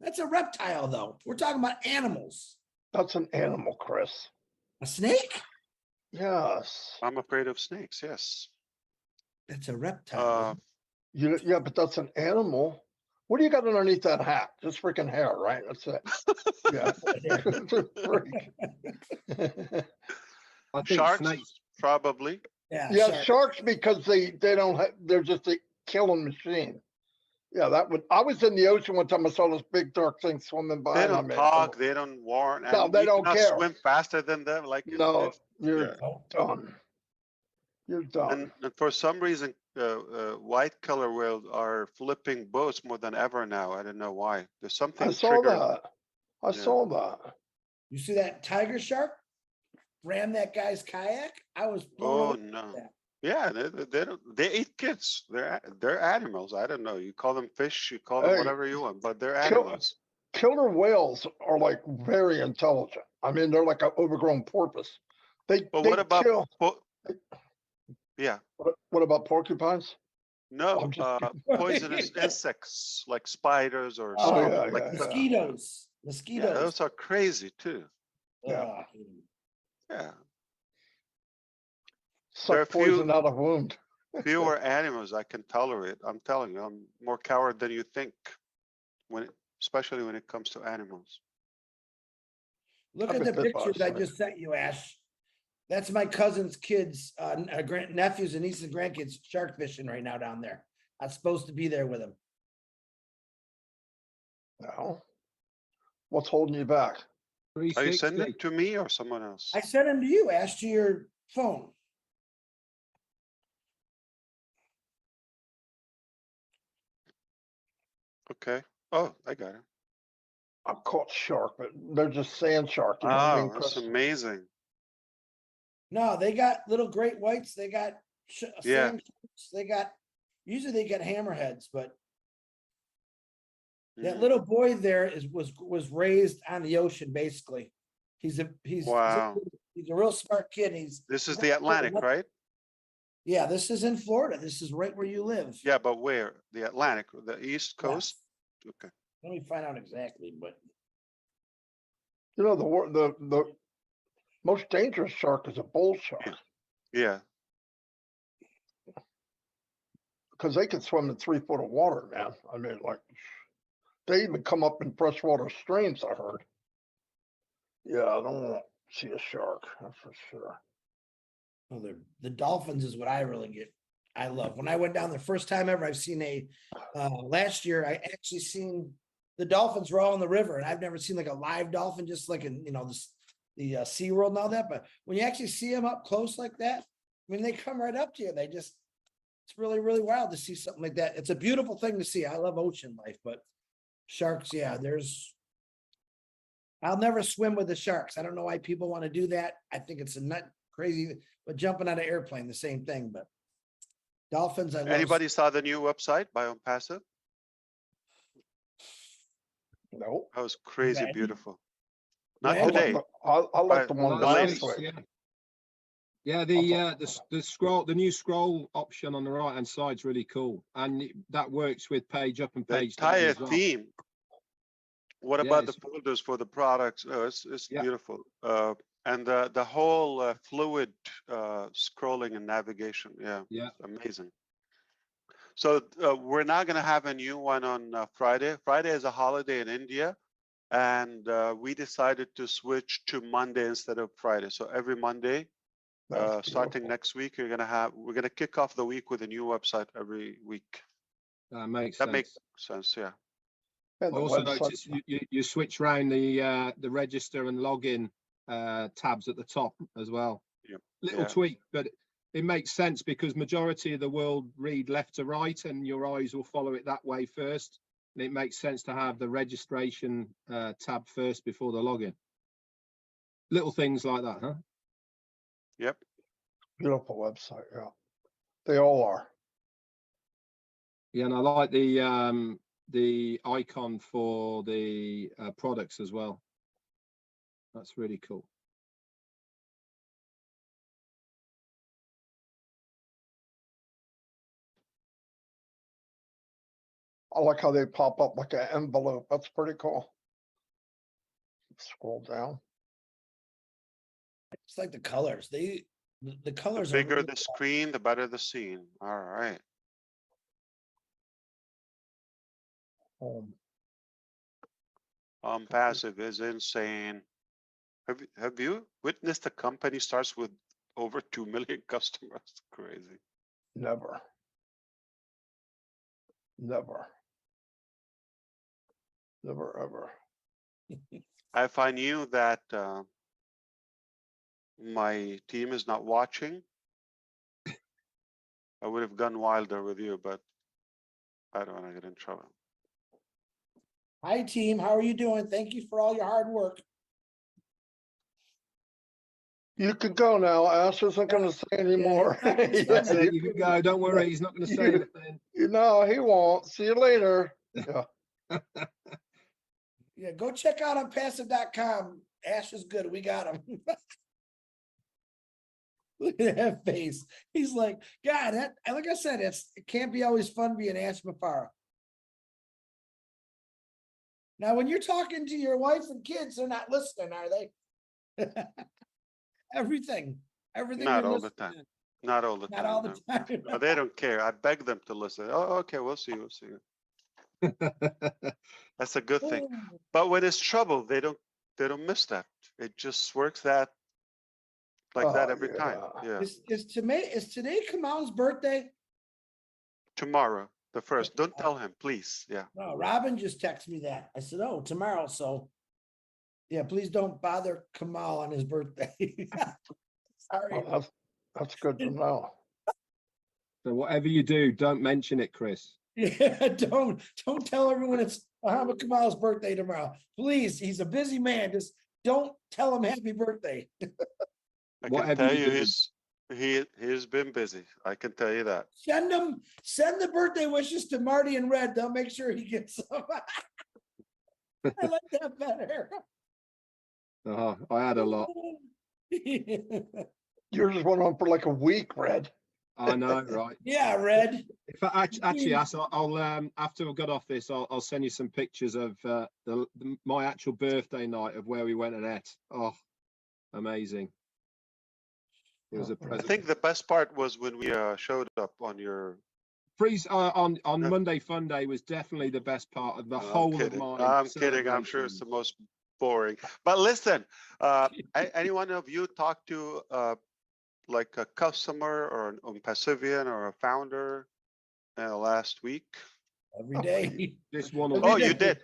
That's a reptile, though. We're talking about animals. That's an animal, Chris. A snake? Yes. I'm afraid of snakes. Yes. That's a reptile. Yeah, but that's an animal. What do you got underneath that hat? Just freaking hair, right? That's it. Yeah. It's a freak. I think Sharks, snakes. probably. Yeah, sharks because they don't have, they're just a killing machine. Yeah, I was in the ocean one time. I saw this big dark thing swimming by. They and I don't mean, talk. They don't warn. No, and they you don't cannot care. swim faster than them. Like No, you're yeah. done. You're done. And for some reason, white color whales are flipping boats more than ever now. I don't know why. There's something I saw triggered. that. I saw that. You see that tiger shark ram that guy's kayak? I was blown Oh away no. by that. Yeah, they don't. They eat kids. They're animals. I don't know. You call them fish. You call them Hey, whatever you want, but they're kill- animals. Killer whales are like very intelligent. I mean, they're like an overgrown porpoise. But They what about? kill. Yeah. What about porcupines? No, I'm just poisonous insects like spiders or Oh, something yeah, like yeah, that. Mosquitoes. Yeah, Mosquitoes. those are crazy too. Ugh. Yeah, Suck There are poison few- out of wound. fewer animals I can tolerate. I'm telling you, I'm more coward than you think. Especially when it comes to animals. Look I've at the been bit by a pictures I snake. just sent you, Ash. That's my cousin's kids, nephews and nieces and grandkids shark fishing right now down there. I'm supposed to be there with them. No. What's holding you back? Are you 360. sending it to me or someone else? I sent them to you, Ash, to your phone. Okay. Oh, I got it. I've caught shark, but they're just sand shark. You know what I mean, Oh, that's Chris? amazing. No, they got little great whites. They got Yeah. sand sharks. Usually they get hammerheads, but that Mm. little boy there was raised on the ocean, basically. Wow. He's a real smart kid. This is the Atlantic, right? Yeah, this is in Florida. This is right where you live. Yeah, but where? The Atlantic, the East Coast? Okay. Let me find out exactly, but You know, the most dangerous shark is a bull shark Yeah. because they can swim in 3 foot of water, man. I mean, like they even come up in freshwater streams. I heard. Yeah, I don't want to see a shark. That's for sure. well, the dolphins is what I love. When I went down the first time ever, I've seen last year, I actually seen the dolphins were all in the river, and I've never seen like a live dolphin, just like in, the SeaWorld and all that. But when you actually see them up close like that, I mean, they come right up to you. It's really, really wild to see something like that. It's a beautiful thing to see. I love ocean life, but sharks, yeah, I'll never swim with the sharks. I don't know why people want to do that. I think it's a nut crazy, but jumping out of airplane, the same thing, but dolphins, I love. Anybody saw the new website, Biompassive? No, That was crazy Red. beautiful. Not Red. today. I like the Right, one the last ladies. week. Yeah, the scroll, the new scroll option on the right hand side is really cool, and that works with page up and The page down entire as well. theme. What Yeah, about the it's- folders for the products? Oh, it's Yeah. beautiful. And the whole fluid scrolling and navigation. Yeah, Yeah, amazing. So we're not going to have a new one on Friday. Friday is a holiday in India, and we decided to switch to Monday instead of Friday. So every Monday, That's starting beautiful. next week, we're going to kick off the week with a new website every week. that makes That sense. makes sense. Yeah. And I the also website, noticed you switch around the register and login tabs at the top as well. Yeah. Little Yeah. tweak, but it makes sense because majority of the world read left to right, and your eyes will follow it that way first. And it makes sense to have the registration tab first before the login. Little things like that, huh? Yep. beautiful website, yeah. They all are. Yeah, and I like the icon for the products as well. That's really cool. I like how they pop up like an envelope. That's pretty cool. Scroll down. It's like the colors. The The colors are bigger really the screen, the better the scene. All right. Home. Passive is insane. Have you witnessed a company starts with over 2 million customers? Crazy. Never. Never. Never ever. If I knew that my team is not watching, I would have gone wilder with you, but I don't want to get in trouble. Hi, team. How are you doing? Thank you for all your hard work. You could go now. Ash isn't gonna say anymore. he's not gonna say That's Yeah, it. You can go. Don't worry. He's not going to say you- anything. You know, he won't. See you later. Yeah. Yeah, go check out on passive.com. Ash is good. We got him. Look at that face. He's like, God, that, like I said, it can't be always fun being Ash Mafara. Now, when you're talking to your wife and kids, they're not listening, are they? Everything. Not you're all the listening time. Not all the Not time. all the no. time. No, they don't care. I beg them to listen. Oh, okay, we'll see. We'll see. That's a good thing. But when it's trouble, they don't miss that. It just works that like that Oh, every time. Yeah. Is today Kamal's birthday? Tomorrow, the first. Don't tell him, please. Yeah. No, Robin just texted me that. I said, oh, tomorrow. So yeah, please don't bother Kamal on his birthday. Sorry. Oh, that's good to know. So whatever you do, don't mention it, Chris. Yeah, don't tell everyone it's Muhammad Kamal's birthday tomorrow. Please, he's a busy man. Just don't tell him happy birthday. I can Whatever tell you you do. he's been busy. I can tell you that. Send the birthday wishes to Marty and Red. They'll make sure he gets some. I like that better. I had a lot. Yours went on for like a week, Red. I know, right? Yeah, Red. If I actually ask, I'll after we got off this, I'll send you some pictures of my actual birthday night of where we went and ate. Oh, amazing! It was a I present. think the best part was when we showed up on your. Freeze on Monday Fun Day was definitely the best part of the whole of my. I'm kidding. I'm sure it's the most boring. But listen, any one of you talk to like a customer or a Pacifian or a founder last week? Every day. This one. Every Oh, day. you did.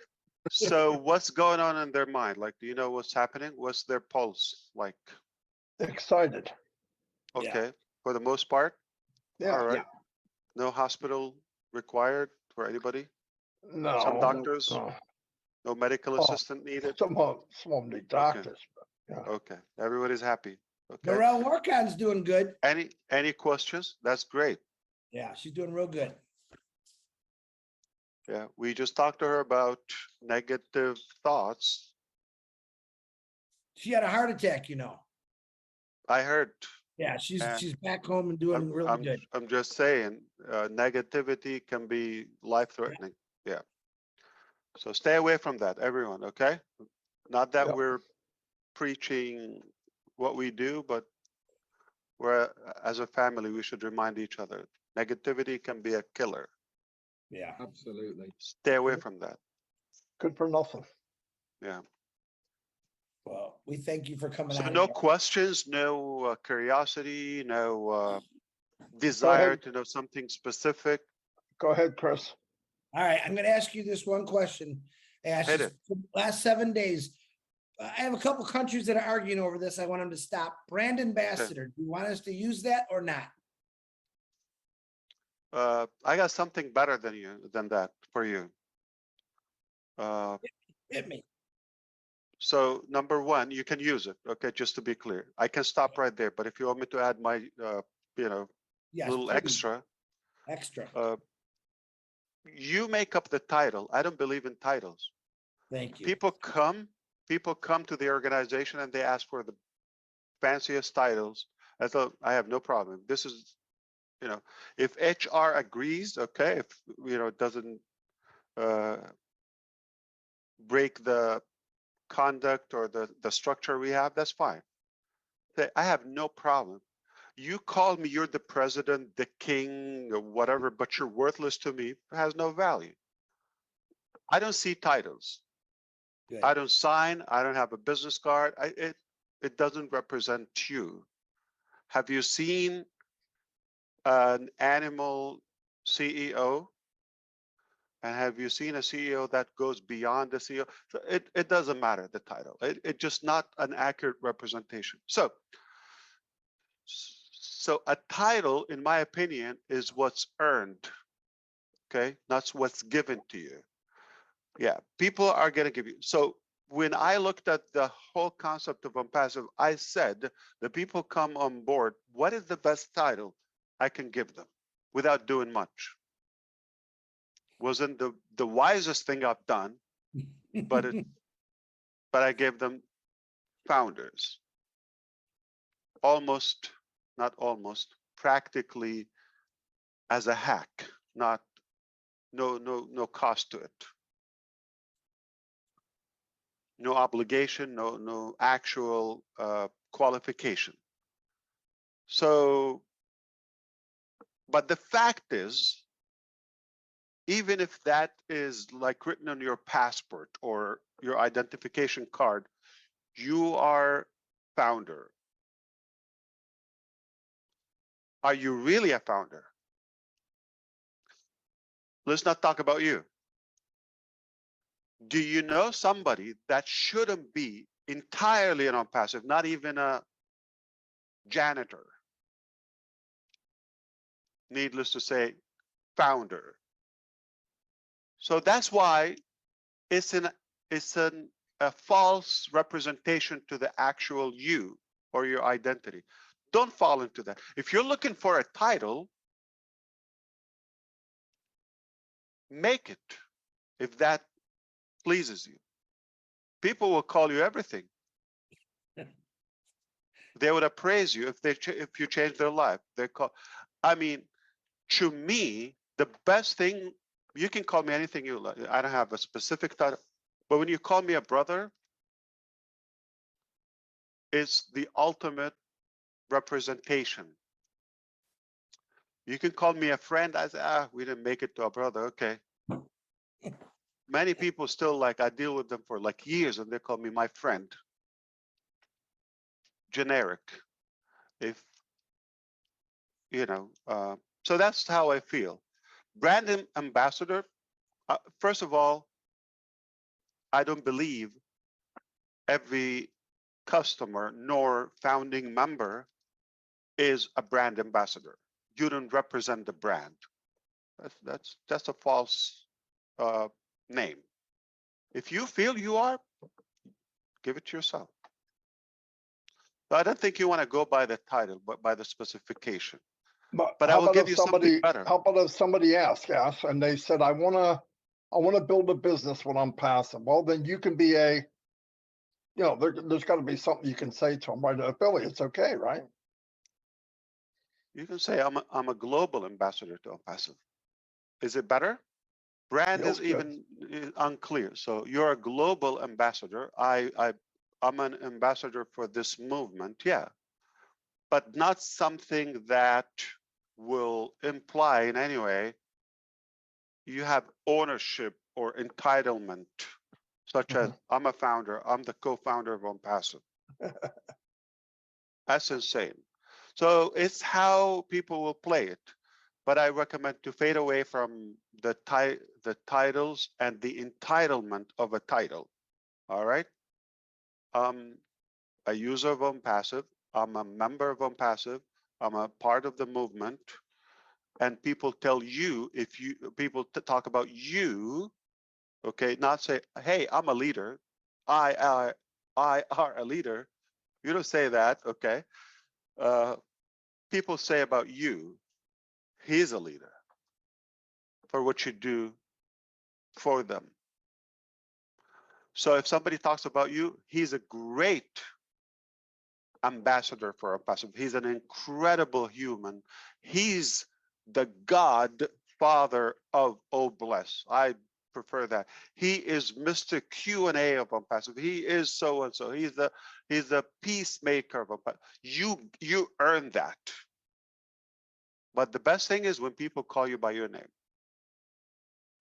So what's going on in their mind? Like, do you know what's happening? What's their pulse like? Excited. Okay, for the most part. Yeah. All right. Yeah. No hospital required for anybody. No. Some doctors. No. No medical Oh, assistant needed. Some of them need doctors. But yeah. Okay, everybody's happy. Okay. Norel Warcon's doing good. Any questions? That's great. Yeah, she's doing real good. Yeah, we just talked to her about negative thoughts. She had a heart attack, you know. I heard. Yeah, And she's back home and doing really good. I'm just saying, negativity can be life-threatening. Yeah. So stay away from that, everyone. Okay. Not that Yep. we're preaching what we do, but we're as a family, we should remind each other. Negativity can be a killer. Yeah. Absolutely. Stay away from that. Good for nothing. Yeah. Well, we thank you for coming So on. no here. questions, no curiosity, no desire to know something specific. Go ahead, Chris. All right, I'm gonna ask you this one question. Ash, Hit it. for the last 7 days, I have a couple countries that are arguing over this. I want them to stop. Brand ambassador, do you want us to use that or not? I got something better than that for you. Hit me. So number one, you can use it. Okay, just to be clear, I can stop right there. But if you want me to add my, Yes, little please. extra, Extra. you make up the title. I don't believe in titles. Thank you. People come to the organization and they ask for the fanciest titles. I thought I have no problem. This is, if HR agrees, okay, if it doesn't break the conduct or the structure we have, that's fine. I have no problem. You call me, you're the president, the king, or whatever, but you're worthless to me. It has no value. I don't see titles. Good. I don't sign. I don't have a business card. It doesn't represent you. Have you seen an animal CEO? And have you seen a CEO that goes beyond the CEO? So it doesn't matter, the title. It's just not an accurate representation. So a title, in my opinion, is what's earned, okay? Not what's given to you. Yeah, people are going to give you. So when I looked at the whole concept of Unpassive, I said, the people come on board, what is the best title I can give them without doing much? Wasn't the wisest thing I've done, but I gave them founders. Almost, not almost, practically as a hack, not no cost to it. No obligation, no actual qualification. So, but the fact is, even if that is like written on your passport or your identification card, you are founder. Are you really a founder? Let's not talk about you. Do you know somebody that shouldn't be entirely an Unpassive, not even a janitor? Needless to say, founder. So that's why it's a false representation to the actual you or your identity. Don't fall into that. If you're looking for a title, make it if that pleases you. People will call you everything. They would appraise you if you change their life. I mean, to me, the best thing, you can call me anything you like. I don't have a specific title, but when you call me a brother, it's the ultimate representation. You can call me a friend. I say, we didn't make it to a brother. Okay. Many people still I deal with them for years and they call me my friend. Generic. If, so that's how I feel. Brand ambassador, first of all, I don't believe every customer nor founding member is a brand ambassador. You don't represent the brand. That's a false name. If you feel you are, give it to yourself. I don't think you want to go by the title, but by the specification. But I will give you something better. How about if somebody asks us and they said, I want to I want to build a business when I'm passive. Well, then you can be a, you know, there's got to be something you can say to them, right? Affiliates, okay, right? You can say I'm a global ambassador to Unpassive. Is it better? Brand Feels is good. even unclear. So you're a global ambassador. I'm an ambassador for this movement, yeah, but not something that will imply in any way you have ownership or entitlement, such as I'm a founder, I'm the co-founder of Unpassive. That's insane. So it's how people will play it. But I recommend to fade away from the titles and the entitlement of a title. All right. A user of Unpassive. I'm a member of Unpassive. I'm a part of the movement. And people tell you, if you people talk about you, okay, not say, hey, I'm a leader. I are a leader. You don't say that, okay? People say about you, he's a leader for what you do for them. So if somebody talks about you, he's a great ambassador for Unpassive. He's an incredible human. He's the godfather of Oh Bless. I prefer that. He is Mr. Q&A of Unpassive. He is so and so. He's the peacemaker of Unpassive. You earn that. But the best thing is when people call you by your name.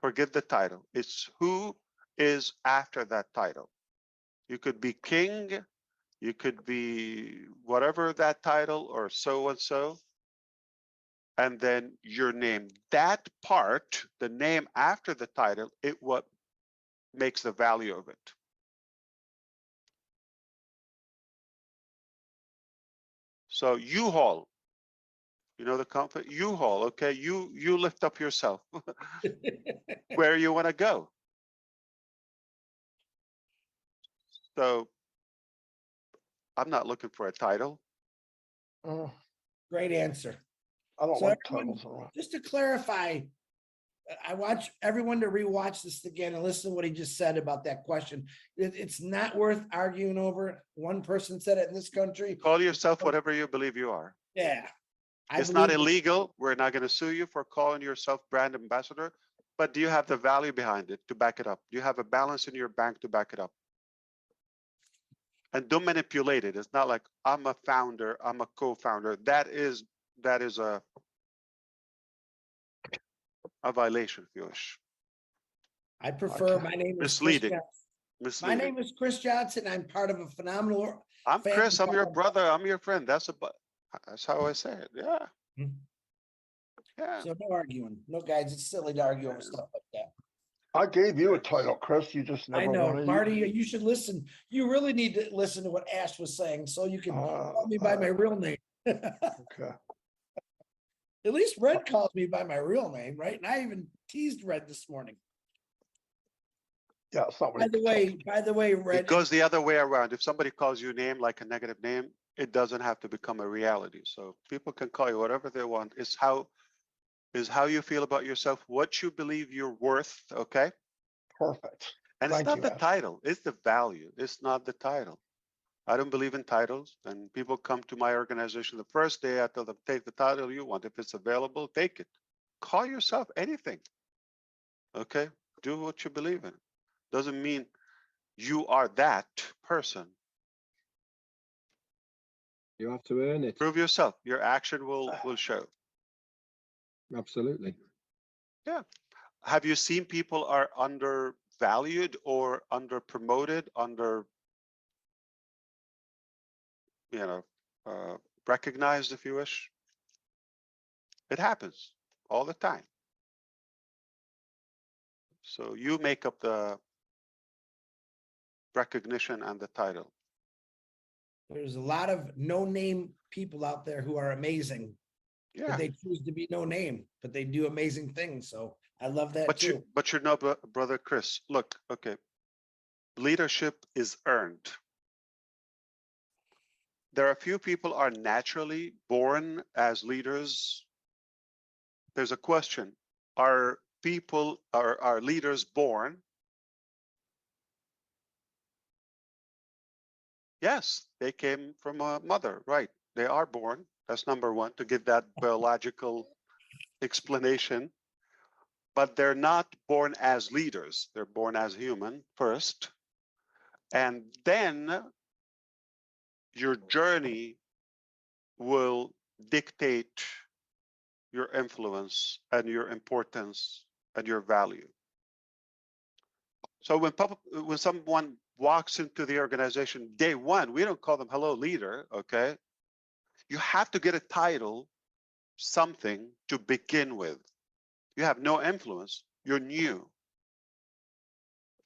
Forget the title. It's who is after that title. You could be king, you could be whatever that title or so and so, and then your name. That part, the name after the title, it what makes the value of it. So U-Haul, you know the company U-Haul, okay? You lift up yourself where you want to go. So I'm not looking for a title. Great answer. I don't So like everyone, titles a lot. just to clarify, I want everyone to rewatch this again and listen to what he just said about that question. It's not worth arguing over. One person said it in this country. Call yourself whatever you believe you are. Yeah. It's not illegal. We're not going to sue you for calling yourself brand ambassador, but do you have the value behind it to back it up? Do you have a balance in your bank to back it up? And don't manipulate it. It's not like I'm a founder, I'm a co-founder. That is a violation, if you wish. I prefer, my name is Chris Misleading. Johnson. My name is Chris Johnson. I'm part of a phenomenal. I'm Chris. I'm your brother. I'm your friend. That's how I say it. Yeah. Yeah. So no arguing. No, guys, it's silly to argue over stuff like that. I gave you a title, Chris. You just never I know, wanted. Marty, you should listen. You really need to listen to what Ash was saying so you can call me by my real name. Okay. At least Red calls me by my real name, right? And I even teased Red this morning. Yeah, it's not By the way, Red. It goes the other way around. If somebody calls you a name like a negative name, it doesn't have to become a reality. So people can call you whatever they want. It's how you feel about yourself, what you believe you're worth, okay? Perfect. And it's not the title, it's the value. It's not the title. I don't believe in titles. And people come to my organization the first day, I tell them, take the title you want. If it's available, take it. Call yourself anything, okay? Do what you believe in. Doesn't mean you are that person. You have to earn it. Prove yourself. Your action will show. Absolutely. Yeah. Have you seen people are undervalued or under promoted, under, recognized, if you wish? It happens all the time. So you make up the recognition and the title. There's a lot of no-name people out there who are amazing. Yeah. But they choose to be no name, but they do amazing things. So I love that too. But you know, brother Chris, look, okay. Leadership is earned. There are a few people are naturally born as leaders. There's a question. Are people are leaders born? Yes, they came from a mother, right? They are born. That's number one, to give that biological explanation. But they're not born as leaders. They're born as human first. And then your journey will dictate your influence and your importance and your value. So when someone walks into the organization day one, we don't call them hello leader, okay? You have to get a title, something to begin with. You have no influence, you're new.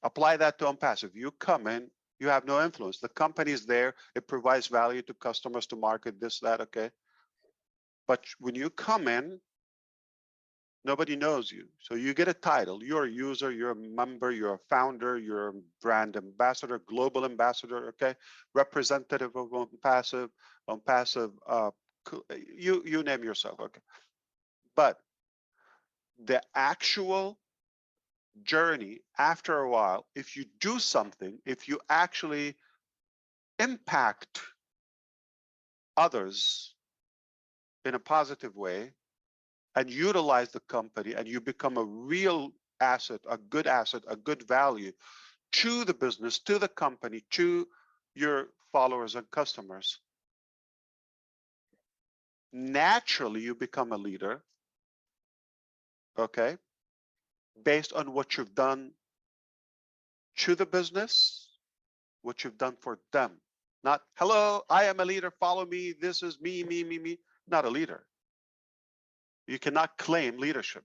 Apply that to unpassive. You come in, you have no influence. The company is there, it provides value to customers, to market, this, that, okay? But when you come in, nobody knows you. So you get a title. You're a user, you're a member, you're a founder, you're a brand ambassador, global ambassador, okay? Representative of unpassive, you name yourself, okay? But the actual journey after a while, if you do something, if you actually impact others in a positive way and utilize the company, and you become a real asset, a good value to the business, to the company, to your followers and customers, naturally you become a leader, okay, based on what you've done to the business, what you've done for them. Not, hello, I am a leader, follow me, this is me. Not a leader. You cannot claim leadership.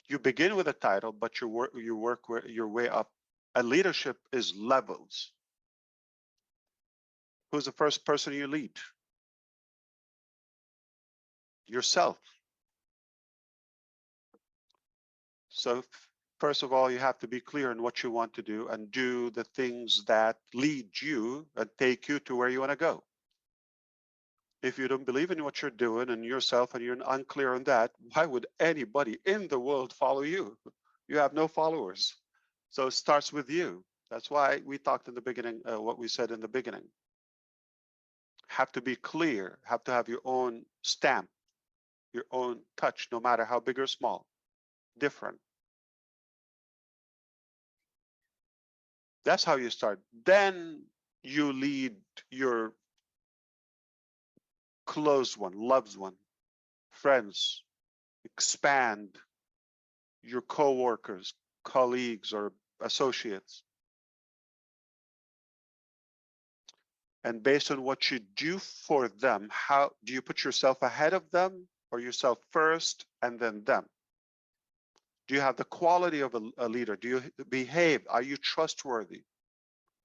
You begin with a title, but you work your way up. And leadership is levels. Who's the first person you lead? Yourself. So first of all, you have to be clear in what you want to do and do the things that lead you and take you to where you want to go. If you don't believe in what you're doing and yourself, and you're unclear on that, why would anybody in the world follow you? You have no followers. So it starts with you. That's why we talked in the beginning, what we said in the beginning. Have to be clear, have to have your own stamp, your own touch, no matter how big or small, different. That's how you start. Then you lead your close one, loved one, friends, expand your co-workers, colleagues, or associates. And based on what you do for them, how do you put yourself ahead of them, or yourself first and then them? Do you have the quality of a leader? Do you behave? Are you trustworthy?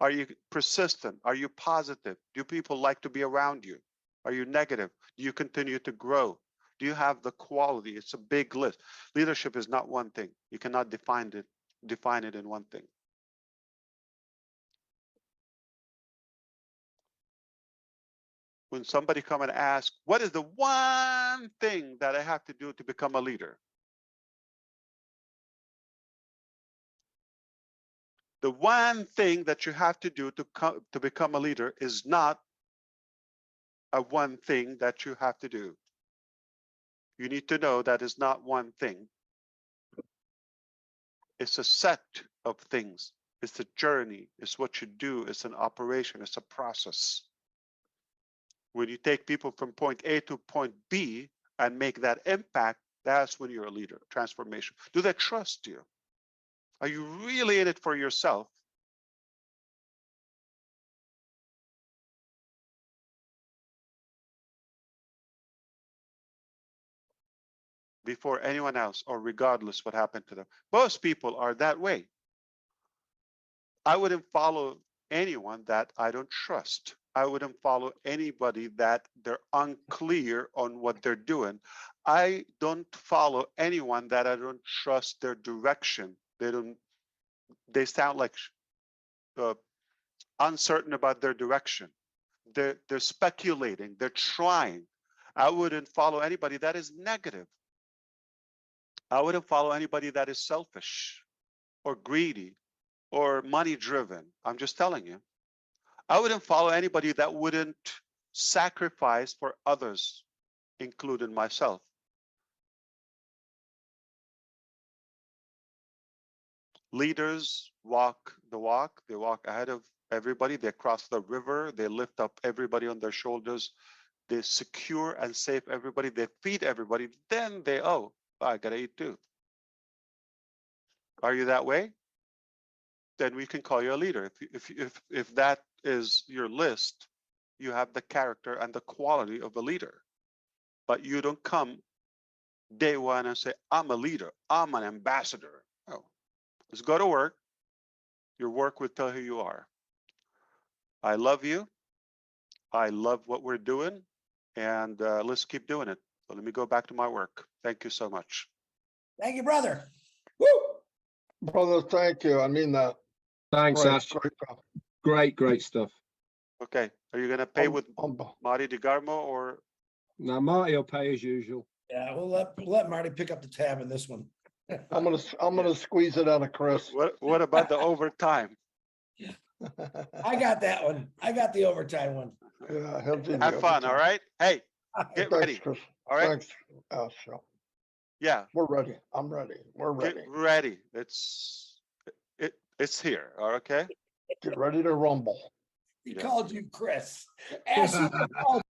Are you persistent? Are you positive? Do people like to be around you? Are you negative? Do you continue to grow? Do you have the quality? It's a big list. Leadership is not one thing. You cannot define it in one thing. When somebody come and ask, what is the one thing that I have to do to become a leader? The one thing that you have to do to become a leader is not a one thing that you have to do. You need to know that is not one thing. It's a set of things. It's a journey. It's what you do. It's an operation. It's a process. When you take people from point A to point B and make that impact, that's when you're a leader. Transformation. Do they trust you? Are you really in it for yourself? Before anyone else, or regardless what happened to them. Most people are that way. I wouldn't follow anyone that I don't trust. I wouldn't follow anybody that they're unclear on what they're doing. I don't follow anyone that I don't trust their direction. They sound like uncertain about their direction. They're speculating, they're trying. I wouldn't follow anybody that is negative. I wouldn't follow anybody that is selfish or greedy or money driven. I'm just telling you. I wouldn't follow anybody that wouldn't sacrifice for others, including myself. Leaders walk the walk. They walk ahead of everybody. They cross the river. They lift up everybody on their shoulders. They secure and save everybody. They feed everybody. Then they, oh, I gotta eat too. Are you that way? Then we can call you a leader. If that is your list, you have the character and the quality of a leader. But you don't come day one and say, I'm a leader. I'm an ambassador. Oh, just go to work. Your work will tell who you are. I love you. I love what we're doing. And let's keep doing it. So let me go back to my work. Thank you so much. Thank you, brother. Woo! Brother, thank you. I mean that. Thanks, Great, Ash. great job. Great stuff. Okay. Are you going to pay with I'm- Marty DeGarmo or? Now, Marty will pay as usual. Yeah, we'll let Marty pick up the tab in this one. I'm gonna squeeze it out of Chris. What about the overtime? I got that one. I got the overtime one. Yeah, he'll do the Have fun, overtime. all right? Hey, get Thanks, ready. Chris. All right? Thanks, Ash. Yeah, We're ready. I'm ready. We're get ready. ready. It's here, okay? Get ready to rumble. He Yeah. called you Chris. Ash, he called